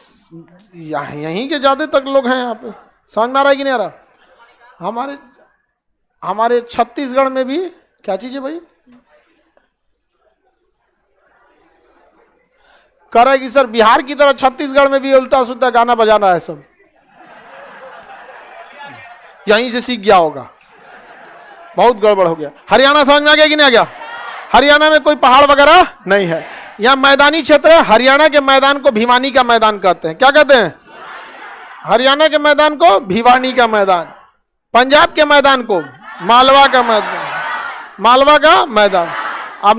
यहीं के ज्यादा तक लोग हैं यहाँ पे। समझ में आ रहा है कि नहीं आ रहा? हमारे छत्तीसगढ़ में भी क्या चीज है भाई? कह रहा है कि सर बिहार की तरह छत्तीसगढ़ में भी उल्टा सुल्टा गाना बजाना है सब, यहीं से सीख गया होगा। बहुत गड़बड़ हो गया। हरियाणा समझ में आ गया कि नहीं आ गया? हरियाणा में कोई पहाड़ वगैरह नहीं है, यहाँ मैदानी क्षेत्र है। हरियाणा के मैदान को भिवानी का मैदान कहते हैं। क्या कहते हैं? हरियाणा के मैदान को भिवानी का मैदान, पंजाब के मैदान को मालवा का मैदान, मालवा का मैदान। अब